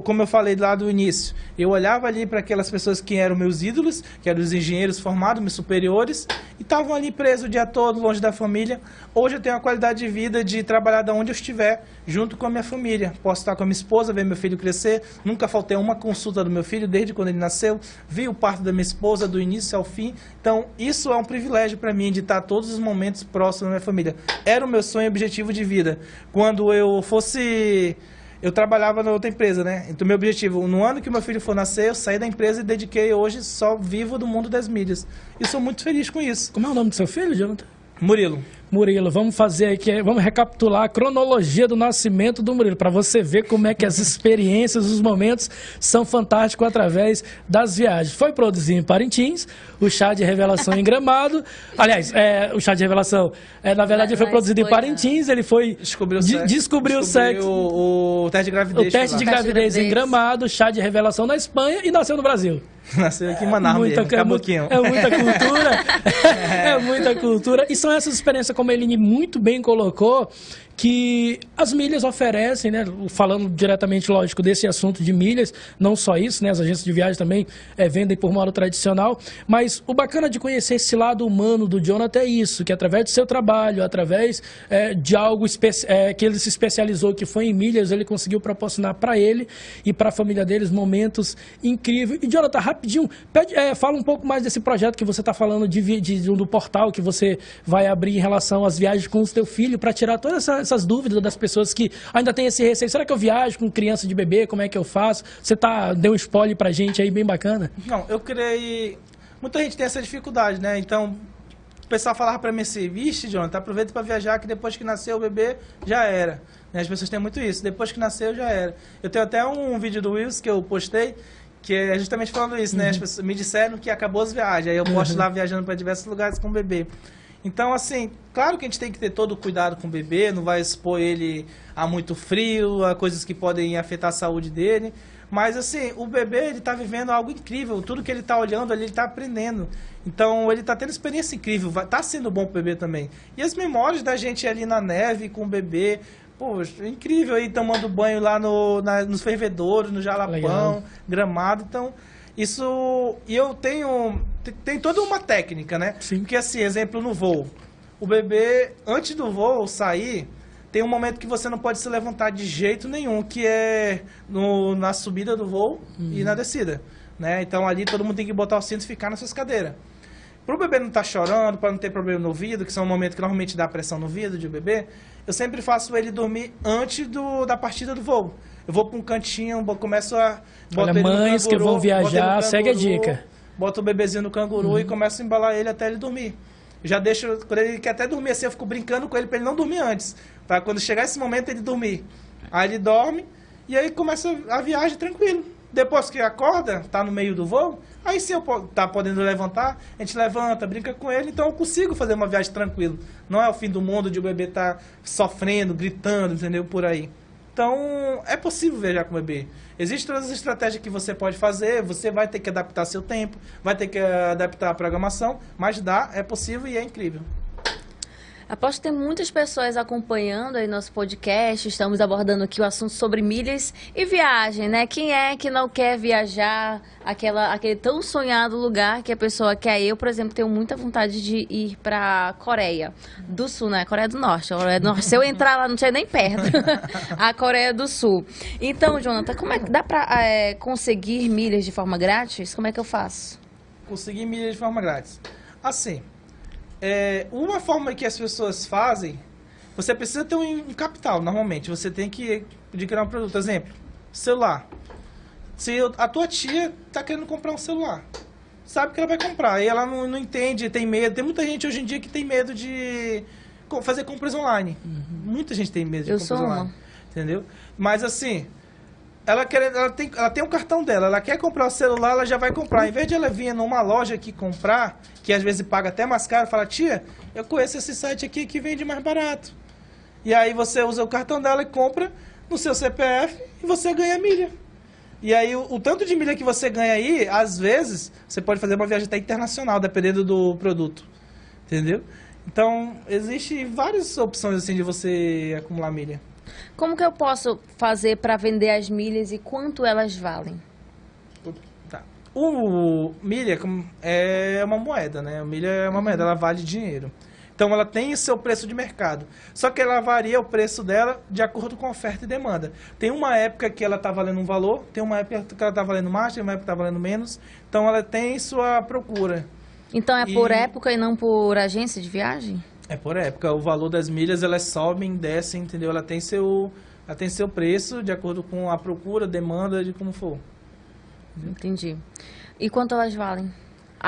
Speaker 4: como eu falei lá do início, eu olhava ali para aquelas pessoas que eram meus ídolos, que eram os engenheiros formados, meus superiores, e estavam ali presos o dia todo, longe da família. Hoje eu tenho a qualidade de vida de trabalhar de onde eu estiver, junto com a minha família. Posso estar com a minha esposa, ver meu filho crescer, nunca faltei uma consulta do meu filho desde quando ele nasceu, vi o parto da minha esposa do início ao fim. Então, isso é um privilégio para mim, de estar todos os momentos próximos da minha família. Era o meu sonho e objetivo de vida. Quando eu fosse eu trabalhava na outra empresa, né? Então, meu objetivo, no ano que o meu filho for nascer, eu saí da empresa e dediquei hoje só vivo do mundo das mídias. E sou muito feliz com isso.
Speaker 3: Como é o nome do seu filho, Jonathan?
Speaker 4: Murilo.
Speaker 3: Murilo, vamos fazer aqui, vamos recapitular a cronologia do nascimento do Murilo, para você ver como é que as experiências, os momentos são fantásticos através das viagens. Foi produzido em Parintins, o Chá de Revelação em Gramado. Aliás, o Chá de Revelação, na verdade, ele foi produzido em Parintins, ele foi... Descobriu o sexo.
Speaker 4: O teste de gravidez.
Speaker 3: O teste de gravidez em Gramado, Chá de Revelação na Espanha e nasceu no Brasil.
Speaker 4: Nasceu aqui em Manaus mesmo,
Speaker 3: é muita cultura, é muita cultura. E são essas experiências, como a Eline muito bem colocou, que as milhas oferecem, né? Falando diretamente, lógico, desse assunto de milhas, não só isso, né? As agências de viagem também vendem por modo tradicional, mas o bacana de conhecer esse lado humano do Jonathan é isso, que através do seu trabalho, através de algo que ele se especializou, que foi em milhas, ele conseguiu proporcionar para ele e para a família deles momentos incríveis. E Jonathan, rapidinho, fala um pouco mais desse projeto que você está falando do portal que você vai abrir em relação às viagens com o seu filho, para tirar todas essas dúvidas das pessoas que ainda têm esse receio. Será que eu viajo com criança de bebê? Como é que eu faço? Você deu um spoiler pra gente aí, bem bacana.
Speaker 4: Não, eu criei... Muita gente tem essa dificuldade, né? Então, o pessoal falava pra mim assim, vixe, Jonathan, aproveita pra viajar, que depois que nasceu o bebê, já era. Né? As pessoas têm muito isso. Depois que nasceu, já era. Eu tenho até um vídeo do Wills que eu postei, que é justamente falando isso, né? As pessoas me disseram que acabou as viagens. Aí eu posto lá viajando pra diversos lugares com o bebê. Então, assim, claro que a gente tem que ter todo o cuidado com o bebê, não vai expor ele a muito frio, a coisas que podem afetar a saúde dele. Mas, assim, o bebê, ele tá vivendo algo incrível. Tudo que ele tá olhando ali, ele tá aprendendo. Então, ele tá tendo experiência incrível. Tá sendo bom pro bebê também. E as memórias da gente ali na neve com o bebê... Poxa, incrível aí, tomando banho lá nos fervedouros, no Jalapão, legal. Gramado. Então... Isso, e eu tem toda uma técnica, né?
Speaker 3: Sim.
Speaker 4: Porque assim, exemplo no voo, o bebê, antes do voo sair, tem um momento que você não pode se levantar de jeito nenhum, que é na subida do voo e na descida, né? Então ali todo mundo tem que botar o cinto e ficar nas suas cadeiras. Para o bebê não estar chorando, para não ter problema no ouvido, que são momentos que normalmente dá pressão no ouvido de bebê, eu sempre faço ele dormir antes da partida do voo. Eu vou para um cantinho, começo a...
Speaker 3: Olha, mães que vão viajar, segue a dica.
Speaker 4: Boto o bebezinho no canguru e começo a embalar ele até ele dormir. Já deixo, quando ele quer até dormir assim, eu fico brincando com ele para ele não dormir antes. Para quando chegar esse momento ele dormir. Aí ele dorme e aí começa a viagem tranquilo. Depois que acorda, tá no meio do voo, aí sim eu tá podendo levantar, a gente levanta, brinca com ele, então eu consigo fazer uma viagem tranquilo. Não é o fim do mundo de o bebê tá sofrendo, gritando, entendeu? Por aí. Então, é possível viajar com o bebê. Existem todas as estratégias que você pode fazer, você vai ter que adaptar seu tempo, vai ter que adaptar a programação, mas é possível e é incrível.
Speaker 5: Aposto que tem muitas pessoas acompanhando aí nosso podcast, estamos abordando aqui o assunto sobre milhas e viagem, né? Quem é que não quer viajar, aquele tão sonhado lugar que a pessoa quer? Eu, por exemplo, tenho muita vontade de ir para Coreia do Sul, né? Coreia do Norte. Se eu entrar lá, não tinha nem perto. A Coreia do Sul. Então, Jonathan, como é que dá para conseguir milhas de forma grátis? Como é que eu faço?
Speaker 4: Conseguir milhas de forma grátis. Assim... uma forma que as pessoas fazem, você precisa ter um capital, normalmente. Você tem que adquirir um produto. Exemplo, celular. Se a tua tia está querendo comprar um celular, sabe que ela vai comprar, e ela não entende, tem medo. Tem muita gente hoje em dia que tem medo de fazer compras online. Muita gente tem medo de compras online. Entendeu? Mas assim... Ela tem um cartão dela, ela quer comprar o celular, ela já vai comprar. Em vez de ela vir numa loja aqui comprar, que às vezes paga até mais caro, fala, tia, eu conheço esse site aqui que vende mais barato. E aí você usa o cartão dela e compra no seu CPF e você ganha milha. E aí o tanto de milha que você ganha aí, às vezes, você pode fazer uma viagem até internacional, dependendo do produto. Entendeu? Então, existem várias opções assim de você acumular milha.
Speaker 5: Como que eu posso fazer para vender as milhas e quanto elas valem?
Speaker 4: Tá. O milha é uma moeda, né? A milha é uma moeda, ela vale dinheiro. Então ela tem o seu preço de mercado. Só que ela varia o preço dela de acordo com a oferta e demanda. Tem uma época que ela está valendo um valor, tem uma época que ela está valendo mais, tem uma época que está valendo menos. Então ela tem sua procura.
Speaker 5: Então é por época e não por agência de viagem?
Speaker 4: É por época. O valor das milhas, elas sobem, descem, entendeu? Ela tem Ela tem seu preço de acordo com a procura, demanda, de como for.
Speaker 5: Entendi. E quanto elas valem?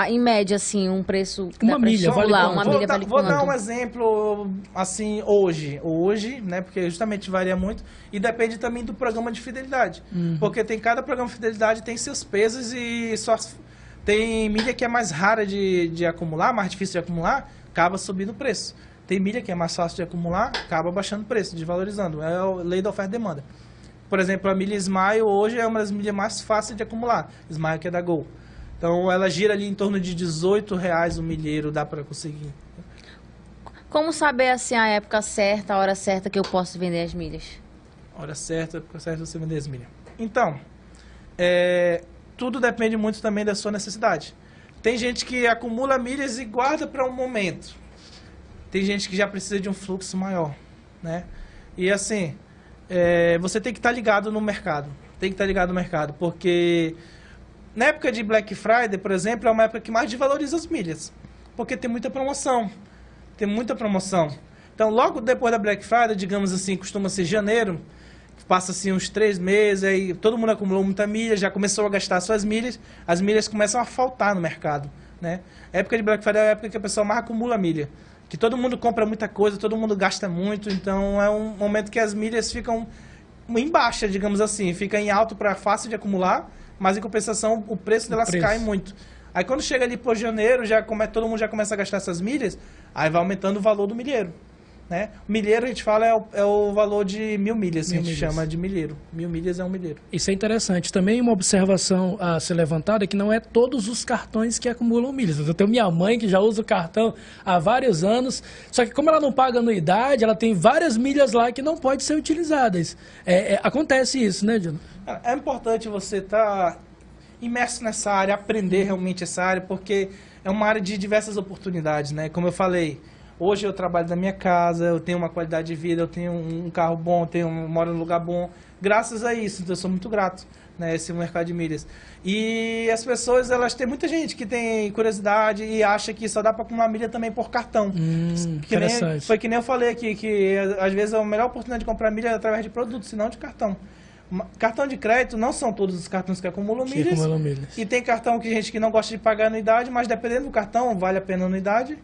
Speaker 5: Em média, assim, um preço...
Speaker 3: Uma milha vale quanto?
Speaker 5: Uma milha vale
Speaker 4: Vou
Speaker 5: quanto?
Speaker 4: dar um exemplo, assim, hoje, né, porque justamente varia muito, e depende também do programa de fidelidade. Porque cada programa de fidelidade tem seus pesos e só tem milha que é mais rara de acumular, mais difícil de acumular, acaba subindo o preço. Tem milha que é mais fácil de acumular, acaba baixando o preço, desvalorizando. É a lei da oferta e demanda. Por exemplo, a milha Smile hoje é uma das milhas mais fáceis de acumular. Smile que é da Gol. Então, ela gira ali em torno de R$18 o milheiro, dá para conseguir.
Speaker 5: Como saber, assim, a época certa, a hora certa que eu posso vender as milhas?
Speaker 4: Hora certa, época certa você vender as milhas. Então, tudo depende muito também da sua necessidade. Tem gente que acumula milhas e guarda para um momento. Tem gente que já precisa de um fluxo maior, né? E assim, você tem que estar ligado no mercado. Tem que estar ligado no mercado, porque... Na época de Black Friday, por exemplo, é uma época que mais desvaloriza as milhas. Porque tem muita promoção. Tem muita promoção. Então, logo depois da Black Friday, digamos assim, costuma ser janeiro, passa assim uns 3 meses, aí todo mundo acumulou muita milha, já começou a gastar suas milhas, as milhas começam a faltar no mercado, né? A época de Black Friday é a época que a pessoa mais acumula milha. Que todo mundo compra muita coisa, todo mundo gasta muito, então é um momento que as milhas ficam em baixa, digamos assim. Fica em alto para fácil de acumular, mas em compensação o preço delas cai muito. Aí quando chega ali por janeiro, todo mundo já começa a gastar essas milhas, aí vai aumentando o valor do milheiro, né? O milheiro, a gente fala, é o valor de 1.000 milhas, que a gente chama de milheiro. 1.000 milhas é um milheiro.
Speaker 3: Isso é interessante. Também uma observação a ser levantada é que não é todos os cartões que acumulam milhas. Eu tenho minha mãe que já usa o cartão há vários anos, só que como ela não paga anuidade, ela tem várias milhas lá que não podem ser utilizadas. Acontece isso, né, Dino?
Speaker 4: É importante você estar imerso nessa área, aprender realmente essa área, porque é uma área de diversas oportunidades, né? Como eu falei, hoje eu trabalho da minha casa, eu tenho uma qualidade de vida, eu tenho um carro bom, moro num lugar bom, graças a isso, então eu sou muito grato, né, esse mercado de milhas. E as pessoas, tem muita gente que tem curiosidade e acha que só dá para acumular milha também por cartão. Foi que nem eu falei aqui, que às vezes a melhor oportunidade de comprar milha é através de produto, senão de cartão. Cartão de crédito não são todos os cartões que acumulam milhas. E tem cartão que gente que não gosta de pagar anuidade, mas dependendo do cartão, vale a pena a anuidade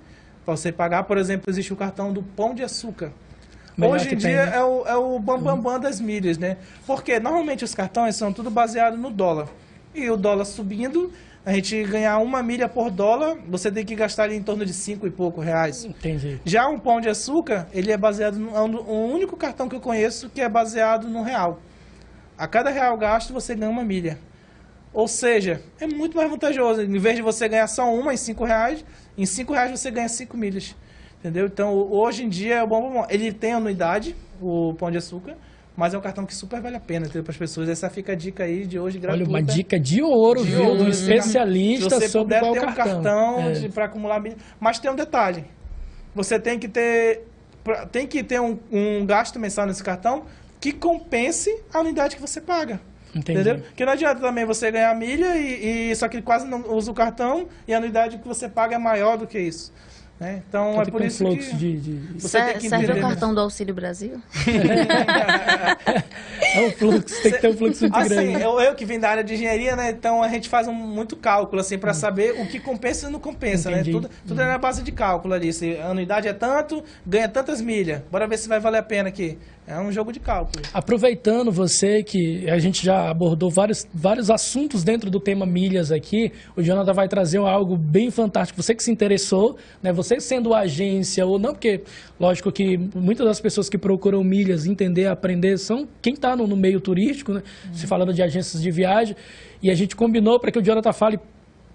Speaker 4: para você pagar. Por exemplo, existe o cartão do Pão de Açúcar. Hoje em dia é o bambambam das milhas, né? Porque normalmente os cartões são tudo baseado no dólar. E o dólar subindo, a gente ganhar 1 milha por dólar, você tem que gastar ali em torno de 5 e pouco reais.
Speaker 3: Entendi.
Speaker 4: Já um Pão de Açúcar, ele é baseado o único cartão que eu conheço que é baseado no real. A cada real gasto, você ganha 1 milha. Ou seja, é muito mais vantajoso. Em vez de você ganhar só uma em 5 reais, em 5 reais você ganha 5 milhas. Entendeu? Então, hoje em dia, é bom. Ele tem anuidade, o Pão de Açúcar, mas é um cartão que super vale a pena para as pessoas. Essa fica a dica aí de hoje, gratuita.
Speaker 3: Olha, uma dica de ouro, viu? Do especialista sobre qual cartão.
Speaker 4: Se você puder ter um cartão para acumular milhas. Mas tem um detalhe. Você tem que ter um gasto mensal nesse cartão que compense a unidade que você paga.
Speaker 3: Entendi.
Speaker 4: Entendeu? Porque não adianta também você ganhar milha só que quase não usa o cartão e a anuidade que você paga é maior do que isso. Né? Então é por isso que
Speaker 5: você tem que entender. Serve o cartão do Auxílio Brasil?
Speaker 3: É um fluxo, tem que ter um fluxo muito grande.
Speaker 4: Eu que vim da área de engenharia, né? Então a gente faz muito cálculo assim, para saber o que compensa e não compensa. Né? Tudo é na base de cálculo ali. Se a anuidade é tanto, ganha tantas milhas. Bora ver se vai valer a pena aqui. É um jogo de cálculo.
Speaker 3: Aproveitando você que a gente já abordou vários assuntos dentro do tema milhas aqui, o Jonathan vai trazer algo bem fantástico. Você que se interessou, né? Você sendo agência ou não, porque lógico que muitas das pessoas que procuram milhas, entender, aprender, são quem está no meio turístico, né? Se falando de agências de viagem, e a gente combinou para que o Jonathan fale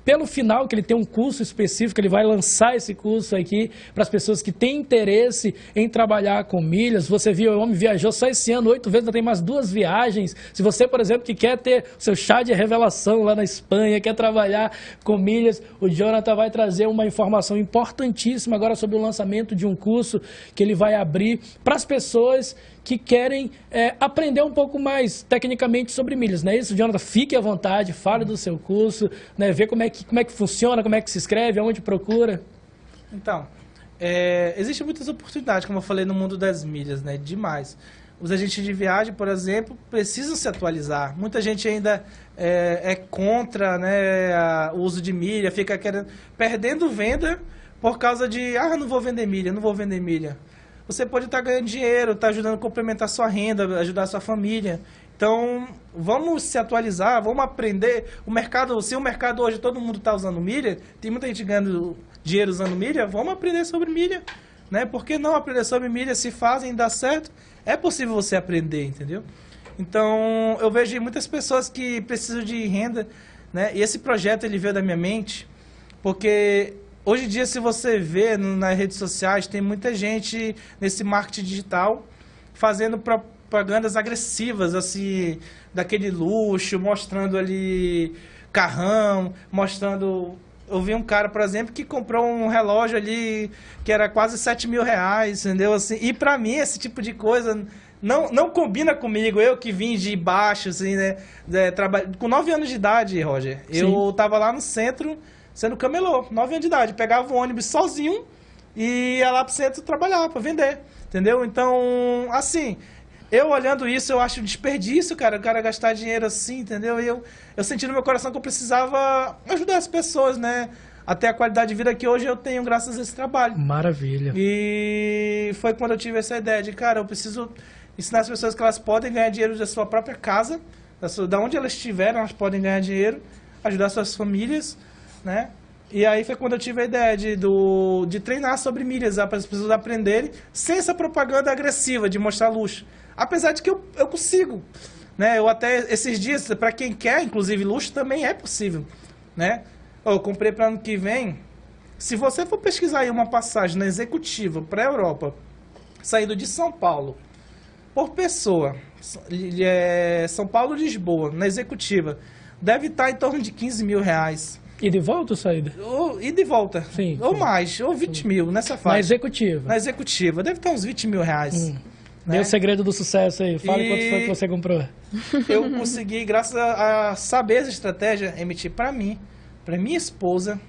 Speaker 3: pelo final, que ele tem um curso específico, ele vai lançar esse curso aqui para as pessoas que têm interesse em trabalhar com milhas. Você viu, o homem viajou só esse ano 8 vezes, ainda tem mais 2 viagens. Se você, por exemplo, que quer ter o seu chá de revelação lá na Espanha, quer trabalhar com milhas, o Jonathan vai trazer uma informação importantíssima agora sobre o lançamento de um curso que ele vai abrir para as pessoas que querem aprender um pouco mais tecnicamente sobre milhas, não é isso, Jonathan? Fique à vontade, fale do seu curso, né? Vê como é que funciona, como é que se inscreve, aonde procura.
Speaker 4: Então, existem muitas oportunidades, como eu falei, no mundo das milhas, né? Demais. Os agentes de viagem, por exemplo, precisam se atualizar. Muita gente ainda é contra, né, o uso de milha, fica perdendo venda por causa de, não vou vender milha, não vou vender milha. Você pode estar ganhando dinheiro, estar ajudando a complementar sua renda, ajudar a sua família. Então, vamos se atualizar, vamos aprender. Se o mercado hoje todo mundo está usando milha, tem muita gente ganhando dinheiro usando milha, vamos aprender sobre milha. Né? Por que não aprender sobre milha? Se fazem, dá certo, é possível você aprender, entendeu? Então, eu vejo muitas pessoas que precisam de renda, né? E esse projeto ele veio da minha mente, porque hoje em dia, se você vê nas redes sociais, tem muita gente nesse marketing digital fazendo propagandas agressivas, assim, daquele luxo, mostrando ali carrão, mostrando... Eu vi um cara, por exemplo, que comprou um relógio ali que era quase R$7.000, entendeu? Assim, e pra mim, esse tipo de coisa não combina comigo. Eu que vim de baixo, assim, né? Com 9 anos de idade, Roger. Sim. Eu tava lá no centro, sendo camelô, 9 anos de idade. Pegava o ônibus sozinho e ia lá pro centro trabalhar, pra vender, entendeu? Então, assim... Eu olhando isso, eu acho desperdício, cara, o cara gastar dinheiro assim, entendeu? E eu senti no meu coração que eu precisava ajudar as pessoas, né? Até a qualidade de vida que hoje eu tenho graças a esse trabalho.
Speaker 3: Maravilha.
Speaker 4: E foi quando eu tive essa ideia de, cara, eu preciso ensinar as pessoas que elas podem ganhar dinheiro da sua própria casa, da onde elas estiverem, elas podem ganhar dinheiro, ajudar suas famílias, né? E aí foi quando eu tive a ideia de treinar sobre milhas, para as pessoas aprenderem sem essa propaganda agressiva de mostrar luxo. Apesar de que eu consigo, né? Eu até, esses dias, para quem quer, inclusive, luxo, também é possível, né? Eu comprei para ano que vem. Se você for pesquisar aí uma passagem na executiva para a Europa, saindo de São Paulo, por pessoa, São Paulo-Lisboa, na executiva, deve estar em torno de R$15.000.
Speaker 3: E de volta ou saída?
Speaker 4: E de volta.
Speaker 3: Sim.
Speaker 4: Ou mais, ou 20 mil, nessa faixa.
Speaker 3: Na executiva?
Speaker 4: Na executiva, deve estar uns R$20.000.
Speaker 3: Né? Dê o segredo do sucesso aí. Fala quanto foi que você comprou.
Speaker 4: Eu consegui, graças a saber essa estratégia, emitir para mim, para minha esposa.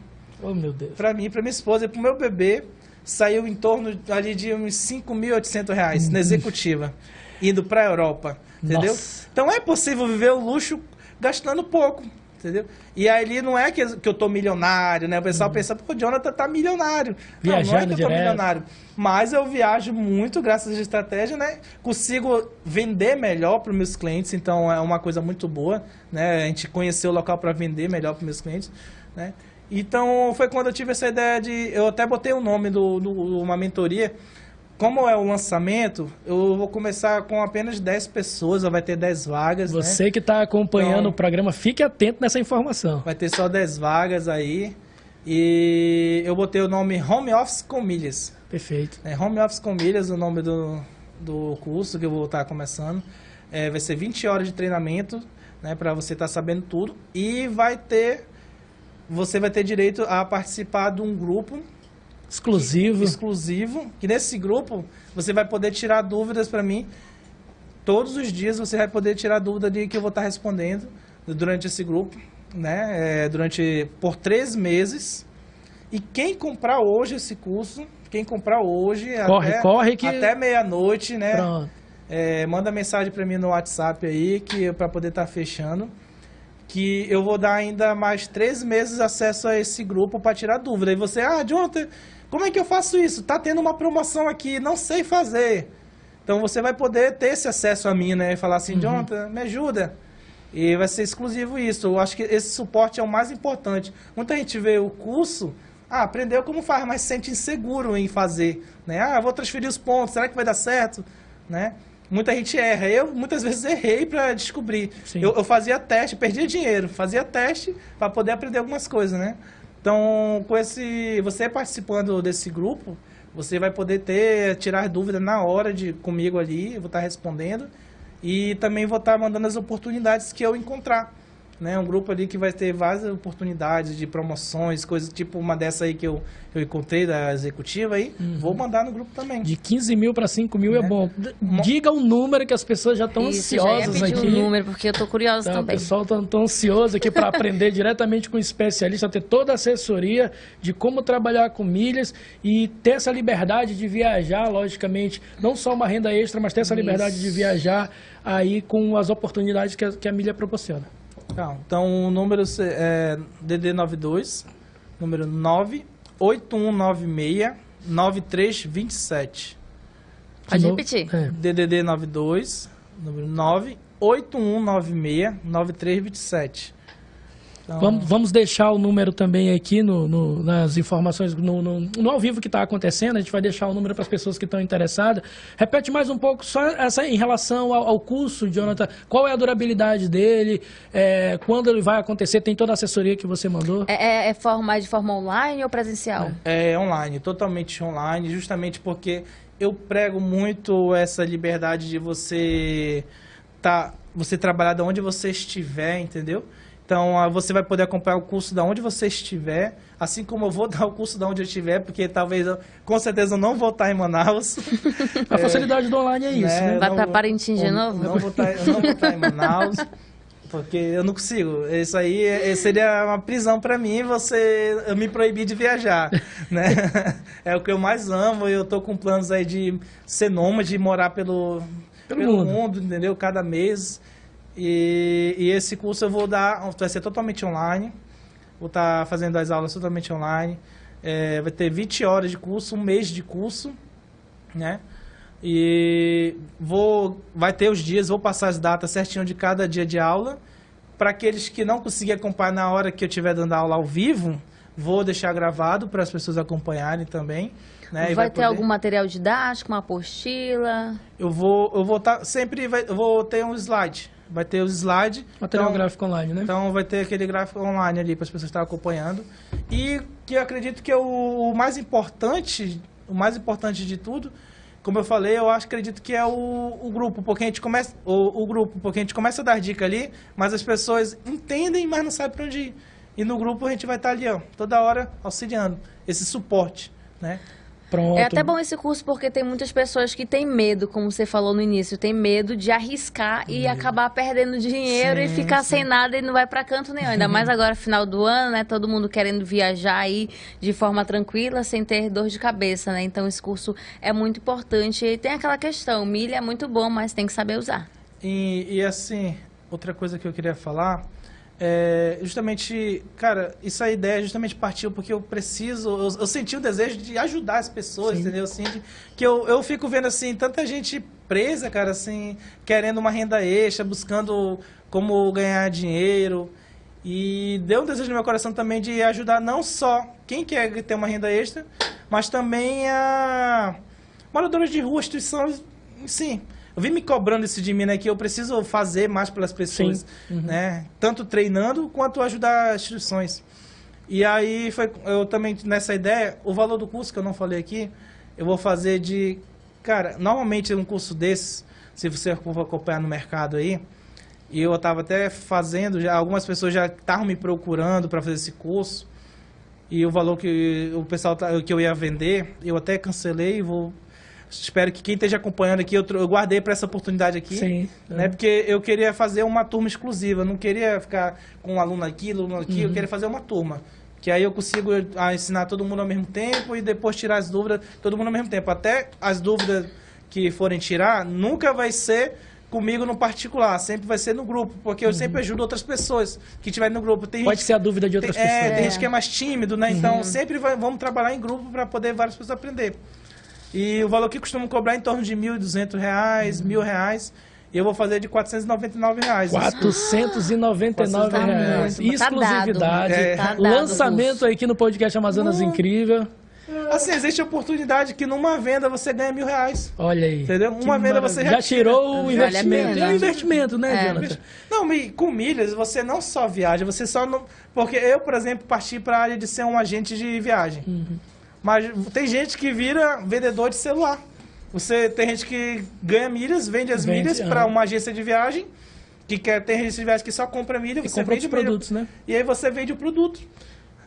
Speaker 3: Oh, meu Deus.
Speaker 4: Para mim, para minha esposa e para o meu bebê, saiu em torno ali de uns R$5.800 na executiva, indo para a Europa. Entendeu?
Speaker 3: Nossa.
Speaker 4: Então é possível viver o luxo gastando pouco. Entendeu? E aí não é que eu tô milionário, né? O pessoal pensa, pô, o Jonathan tá milionário.
Speaker 3: Viajando
Speaker 4: não é que eu tô
Speaker 3: direto.
Speaker 4: milionário. Mas eu viajo muito graças à estratégia, né? Consigo vender melhor para os meus clientes, então é uma coisa muito boa, né? A gente conhecer o local para vender melhor para os meus clientes, né? Então foi quando eu tive essa ideia de... Eu até botei o nome de uma mentoria. Como é o lançamento, eu vou começar com apenas 10 pessoas, vai ter 10 vagas.
Speaker 3: Você,
Speaker 4: né?
Speaker 3: Que está acompanhando
Speaker 4: Então,
Speaker 3: o programa, fique atento nessa informação.
Speaker 4: Vai ter só 10 vagas aí. E eu botei o nome Home Office com Milhas.
Speaker 3: Perfeito.
Speaker 4: Home Office com Milhas, o nome do curso que eu vou estar começando. Vai ser 20 horas de treinamento, né, para você estar sabendo tudo. E você vai ter direito a participar de um grupo exclusivo, que nesse grupo você vai poder tirar dúvidas para mim. Todos os dias você vai poder tirar dúvida de que eu vou estar respondendo durante esse grupo, né? Por 3 meses. E quem comprar hoje esse curso, até meia-noite, né?
Speaker 3: Pronto.
Speaker 4: Manda mensagem para mim no WhatsApp aí, para poder estar fechando. Que eu vou dar ainda mais 3 meses acesso a esse grupo para tirar dúvida. E você, Jonathan, como é que eu faço isso? Tá tendo uma promoção aqui, não sei fazer. Então você vai poder ter esse acesso a mim, né? E falar assim, Jonathan, me ajuda. E vai ser exclusivo isso. Eu acho que esse suporte é o mais importante. Muita gente vê o curso, aprendeu como faz, mas se sente inseguro em fazer. Né? Vou transferir os pontos, será que vai dar certo? Né? Muita gente erra. Eu muitas vezes errei para descobrir. Eu fazia teste, perdia dinheiro, fazia teste para poder aprender algumas coisas, né? Então, você participando desse grupo, você vai poder tirar dúvidas na hora comigo ali, eu vou estar respondendo e também vou estar mandando as oportunidades que eu encontrar. né? Um grupo ali que vai ter várias oportunidades de promoções, coisas tipo uma dessa aí que eu encontrei da executiva aí, vou mandar no grupo também.
Speaker 3: De 15 mil para 5 mil é bom. Diga um número que as pessoas já estão ansiosas
Speaker 5: já ia pedir
Speaker 3: aqui.
Speaker 5: um número, porque eu tô curiosa também.
Speaker 3: O pessoal tá ansioso aqui para aprender diretamente com um especialista, ter toda a assessoria de como trabalhar com milhas e ter essa liberdade de viajar, logicamente, não só uma renda extra, mas ter essa liberdade de viajar aí com as oportunidades que a milha proporciona.
Speaker 4: Então, o número é DD92, número 98196-9327.
Speaker 5: Pode repetir.
Speaker 4: DDD92, número 98196-9327.
Speaker 3: Então... Vamos deixar o número também aqui nas informações, no ao vivo que está acontecendo. A gente vai deixar o número para as pessoas que estão interessadas. Repete mais um pouco, só em relação ao curso, Jonathan. Qual é a durabilidade dele? Quando ele vai acontecer? Tem toda a assessoria que você mandou?
Speaker 5: É de forma online ou presencial?
Speaker 4: É online, totalmente online, justamente porque eu prego muito essa liberdade de você trabalhar de onde você estiver, entendeu? Então, você vai poder acompanhar o curso de onde você estiver, assim como eu vou dar o curso de onde eu estiver, porque talvez, com certeza, eu não vou estar em Manaus.
Speaker 3: A facilidade do online é isso, né?
Speaker 5: Vai para Parintins de novo?
Speaker 4: Eu não vou estar em Manaus, porque eu não consigo. Isso aí seria uma prisão para mim, eu me proibir de viajar, né? É o que eu mais amo, eu estou com planos aí de ser nômade, de morar pelo mundo, entendeu? Cada mês. E esse curso eu vou dar, vai ser totalmente online, vou estar fazendo as aulas totalmente online, vai ter 20 horas de curso, um mês de curso, né? E vai ter os dias, vou passar as datas certinho de cada dia de aula, para aqueles que não conseguirem acompanhar na hora que eu estiver dando aula ao vivo, vou deixar gravado para as pessoas acompanharem também. Né?
Speaker 5: Vai ter algum material didático, uma apostila?
Speaker 4: Eu vou estar eu vou ter um slide. Vai ter os slides.
Speaker 3: Material gráfico online, né?
Speaker 4: Então vai ter aquele gráfico online ali para as pessoas estarem acompanhando. E que eu acredito que é o mais importante de tudo, como eu falei, acredito que é o grupo, porque a gente começa porque a gente começa a dar dica ali, mas as pessoas entendem, mas não sabem para onde ir. E no grupo a gente vai estar ali, ó, toda hora auxiliando, esse suporte, né?
Speaker 3: Pronto.
Speaker 5: É até bom esse curso porque tem muitas pessoas que têm medo, como você falou no início, tem medo de arriscar e acabar perdendo dinheiro e ficar sem nada e não vai para canto nenhum. Ainda mais agora, final do ano, né? Todo mundo querendo viajar aí de forma tranquila, sem ter dor de cabeça, né? Então esse curso é muito importante. E tem aquela questão, milha é muito bom, mas tem que saber usar.
Speaker 4: E assim, outra coisa que eu queria falar... justamente, cara, essa ideia justamente partiu porque eu senti o desejo de ajudar as pessoas, sim, entendeu? Assim, que eu fico vendo, assim, tanta gente presa, cara, assim, querendo uma renda extra, buscando como ganhar dinheiro, e deu um desejo no meu coração também de ajudar não só quem quer ter uma renda extra, mas também a moradores de rua, instituições, sim. Eu vim me cobrando isso de mim, né? Que eu preciso fazer mais pelas pessoas, né? Tanto treinando quanto ajudar as instituições. E aí, eu também, nessa ideia, o valor do curso, que eu não falei aqui, eu vou fazer de... Cara, normalmente um curso desses, se você for acompanhar no mercado aí, e eu estava até fazendo, algumas pessoas já estavam me procurando para fazer esse curso, e o valor que o pessoal que eu ia vender, eu até cancelei e vou... Espero que quem esteja acompanhando aqui, eu guardei para essa oportunidade aqui. Sim. Né? Porque eu queria fazer uma turma exclusiva. Eu não queria ficar com um aluno aqui, eu queria fazer uma turma. Que aí eu consigo ensinar todo mundo ao mesmo tempo e depois tirar as dúvidas todo mundo ao mesmo tempo. Até as dúvidas que forem tirar, nunca vai ser comigo no particular, sempre vai ser no grupo, porque eu sempre ajudo outras pessoas que estiverem no grupo.
Speaker 3: Pode ser a dúvida de outras pessoas.
Speaker 4: Tem gente que é mais tímido, né? Então sempre vamos trabalhar em grupo para poder várias pessoas aprender. E o valor que costumam cobrar é em torno de R$ 1.200, R$1.000. E eu vou fazer de R$ 499.
Speaker 3: R$ 499. Exclusividade. Lançamento aqui no podcast Amazonas Incrível.
Speaker 4: Assim, existe a oportunidade que numa venda você ganha R$1.000.
Speaker 3: Olha aí.
Speaker 4: Entendeu? Uma venda você
Speaker 3: já tirou o investimento. É um investimento, né, Jonathan?
Speaker 4: Não, com milhas você não só viaja, você só não... Porque eu, por exemplo, parti para a área de ser um agente de viagem. Mas tem gente que vira vendedor de celular. Tem gente que ganha milhas, vende as milhas para uma agência de viagem Tem registro de viagem que só compra milha, você
Speaker 3: compra
Speaker 4: vende
Speaker 3: os produtos, né?
Speaker 4: E aí você vende o produto.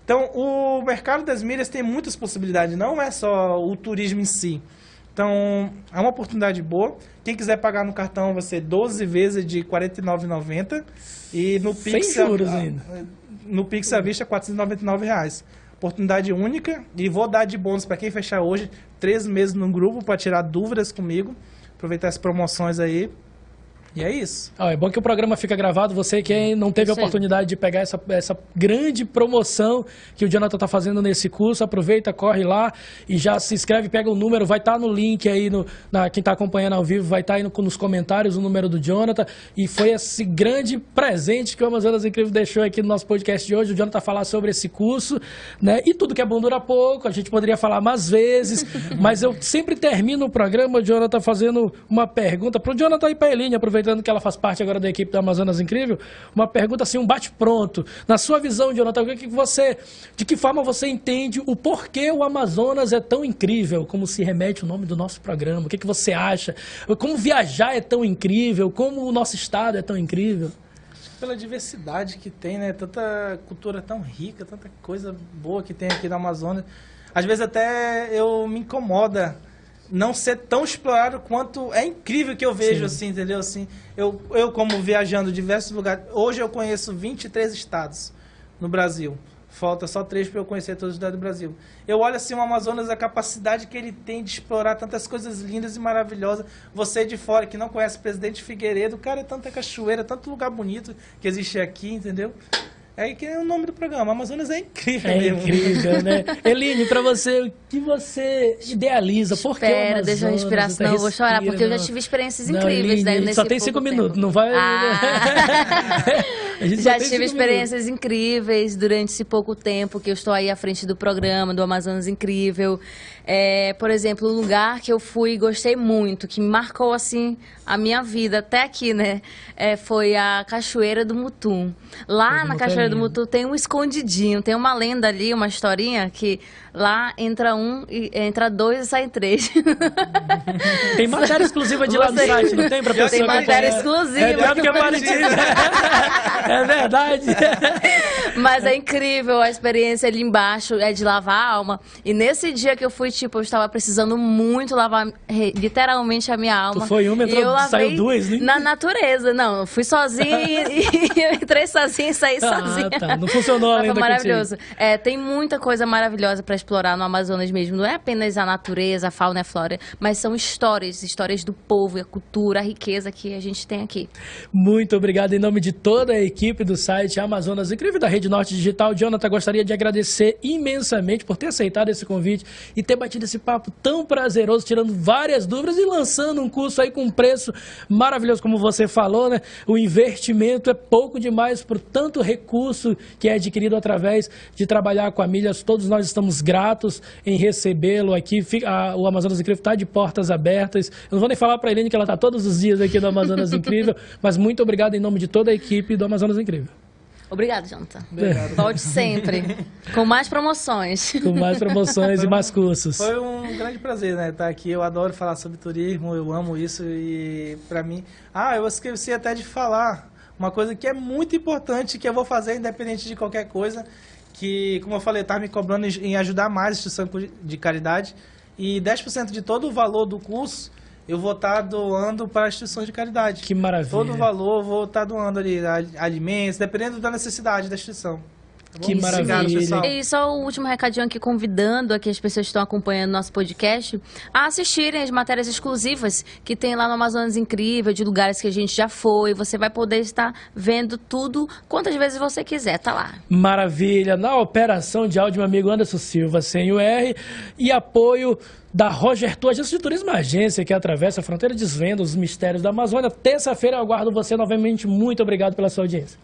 Speaker 4: Então, o mercado das milhas tem muitas possibilidades, não é só o turismo em si. Então, é uma oportunidade boa. Quem quiser pagar no cartão vai ser 12 vezes de R$ 49,90. E no Pix,
Speaker 3: sem juros ainda.
Speaker 4: No Pix à vista, R$ 499 reais. Oportunidade única. E vou dar de bônus para quem fechar hoje 3 meses no grupo para tirar dúvidas comigo. Aproveitar as promoções aí. E é isso.
Speaker 3: É bom que o programa fica gravado. Você que não teve a oportunidade de pegar essa grande promoção que o Jonathan está fazendo nesse curso, aproveita, corre lá e já se inscreve, pega o número, vai estar no link aí, quem está acompanhando ao vivo, vai estar aí nos comentários o número do Jonathan. E foi esse grande presente que o Amazonas Incrível deixou aqui no nosso podcast de hoje. O Jonathan falar sobre esse curso, né? E tudo que é bom dura pouco, a gente poderia falar mais vezes, mas eu sempre termino o programa, Jonathan, fazendo uma pergunta para o Jonathan e para a Eline, aproveitando que ela faz parte agora da equipe do Amazonas Incrível, uma pergunta assim, um bate-pronto. Na sua visão, Jonathan, de que forma você entende o porquê o Amazonas é tão incrível, como se remete o nome do nosso programa? O que você acha? Como viajar é tão incrível? Como o nosso estado é tão incrível?
Speaker 4: Pela diversidade que tem, né? Tanta cultura tão rica, tanta coisa boa que tem aqui no Amazonas. Às vezes até me incomoda não ser tão explorado quanto é incrível que eu vejo, assim, entendeu? Assim, eu como viajando em diversos lugares, hoje eu conheço 23 estados no Brasil. Falta só 3 para eu conhecer todos os estados do Brasil. Eu olho assim o Amazonas, a capacidade que ele tem de explorar tantas coisas lindas e maravilhosas. Você de fora que não conhece Presidente Figueiredo, cara, é tanta cachoeira, tanto lugar bonito que existe aqui, entendeu? É que é o nome do programa. Amazonas é incrível mesmo.
Speaker 3: É incrível, né? Eline, pra você, o que você idealiza? Por que
Speaker 5: Amazonas? Deixa eu respirar, senão eu vou chorar, porque eu já tive experiências incríveis.
Speaker 3: Eline,
Speaker 5: nesse
Speaker 3: só tem 5 minutos, não vai...
Speaker 5: Já tive experiências incríveis durante esse pouco tempo que eu estou aí à frente do programa, do Amazonas Incrível. Por exemplo, um lugar que eu fui e gostei muito, que me marcou assim a minha vida até aqui, né? Foi a Cachoeira do Mutum. Lá na Cachoeira do Mutum tem um escondidinho, tem uma lenda ali, uma historinha que lá entra 2 e sai 3.
Speaker 3: Tem matéria exclusiva de lá no site, não tem? Pra pessoa
Speaker 5: tem matéria exclusiva.
Speaker 3: É verdade.
Speaker 5: Mas é incrível a experiência ali embaixo, é de lavar a alma. E nesse dia que eu fui, eu estava precisando muito lavar literalmente a minha alma.
Speaker 3: Tu foi uma, saiu 2, né?
Speaker 5: Na natureza. Não, eu fui sozinha e eu entrei sozinha e saí sozinha.
Speaker 3: Tá. Não funcionou ainda.
Speaker 5: Foi maravilhoso. Tem muita coisa maravilhosa para explorar no Amazonas mesmo. Não é apenas a natureza, a fauna e a flora, mas são histórias do povo, a cultura, a riqueza que a gente tem aqui.
Speaker 3: Muito obrigado em nome de toda a equipe do site Amazonas Incrível da Rede Norte Digital. Jonathan, gostaria de agradecer imensamente por ter aceitado esse convite e ter batido esse papo tão prazeroso, tirando várias dúvidas e lançando um curso aí com um preço maravilhoso, como você falou, né? O investimento é pouco demais por tanto recurso que é adquirido através de trabalhar com a Milhas. Todos nós estamos gratos em recebê-lo aqui. O Amazonas Incrível está de portas abertas. Eu não vou nem falar para a Eline que ela está todos os dias aqui no Amazonas Incrível, mas muito obrigado em nome de toda a equipe do Amazonas Incrível.
Speaker 5: Obrigado, Jonathan. Volte sempre. Com mais promoções.
Speaker 3: Com mais promoções e mais cursos.
Speaker 4: Foi um grande prazer, né, estar aqui. Eu adoro falar sobre turismo, eu amo isso e para mim... eu esqueci até de falar uma coisa que é muito importante, que eu vou fazer independente de qualquer coisa, que, como eu falei, estava me cobrando em ajudar mais a instituição de caridade e 10% de todo o valor do curso eu vou estar doando para instituições de caridade.
Speaker 3: Que maravilha.
Speaker 4: Todo o valor eu vou estar doando ali, alimentos, dependendo da necessidade da instituição. Tá bom?
Speaker 3: Que maravilha.
Speaker 5: E só o último recadinho aqui, convidando aqui as pessoas que estão acompanhando nosso podcast a assistirem as matérias exclusivas que tem lá no Amazonas Incrível, de lugares que a gente já foi. Você vai poder estar vendo tudo quantas vezes você quiser, tá lá.
Speaker 3: Maravilha. Na operação de áudio, meu amigo Anderson Silva, sem o R, e apoio da Roger Tour, agência de turismo, agência que atravessa a fronteira, desvenda os mistérios da Amazônia. Terça-feira eu aguardo você novamente. Muito obrigado pela sua audiência.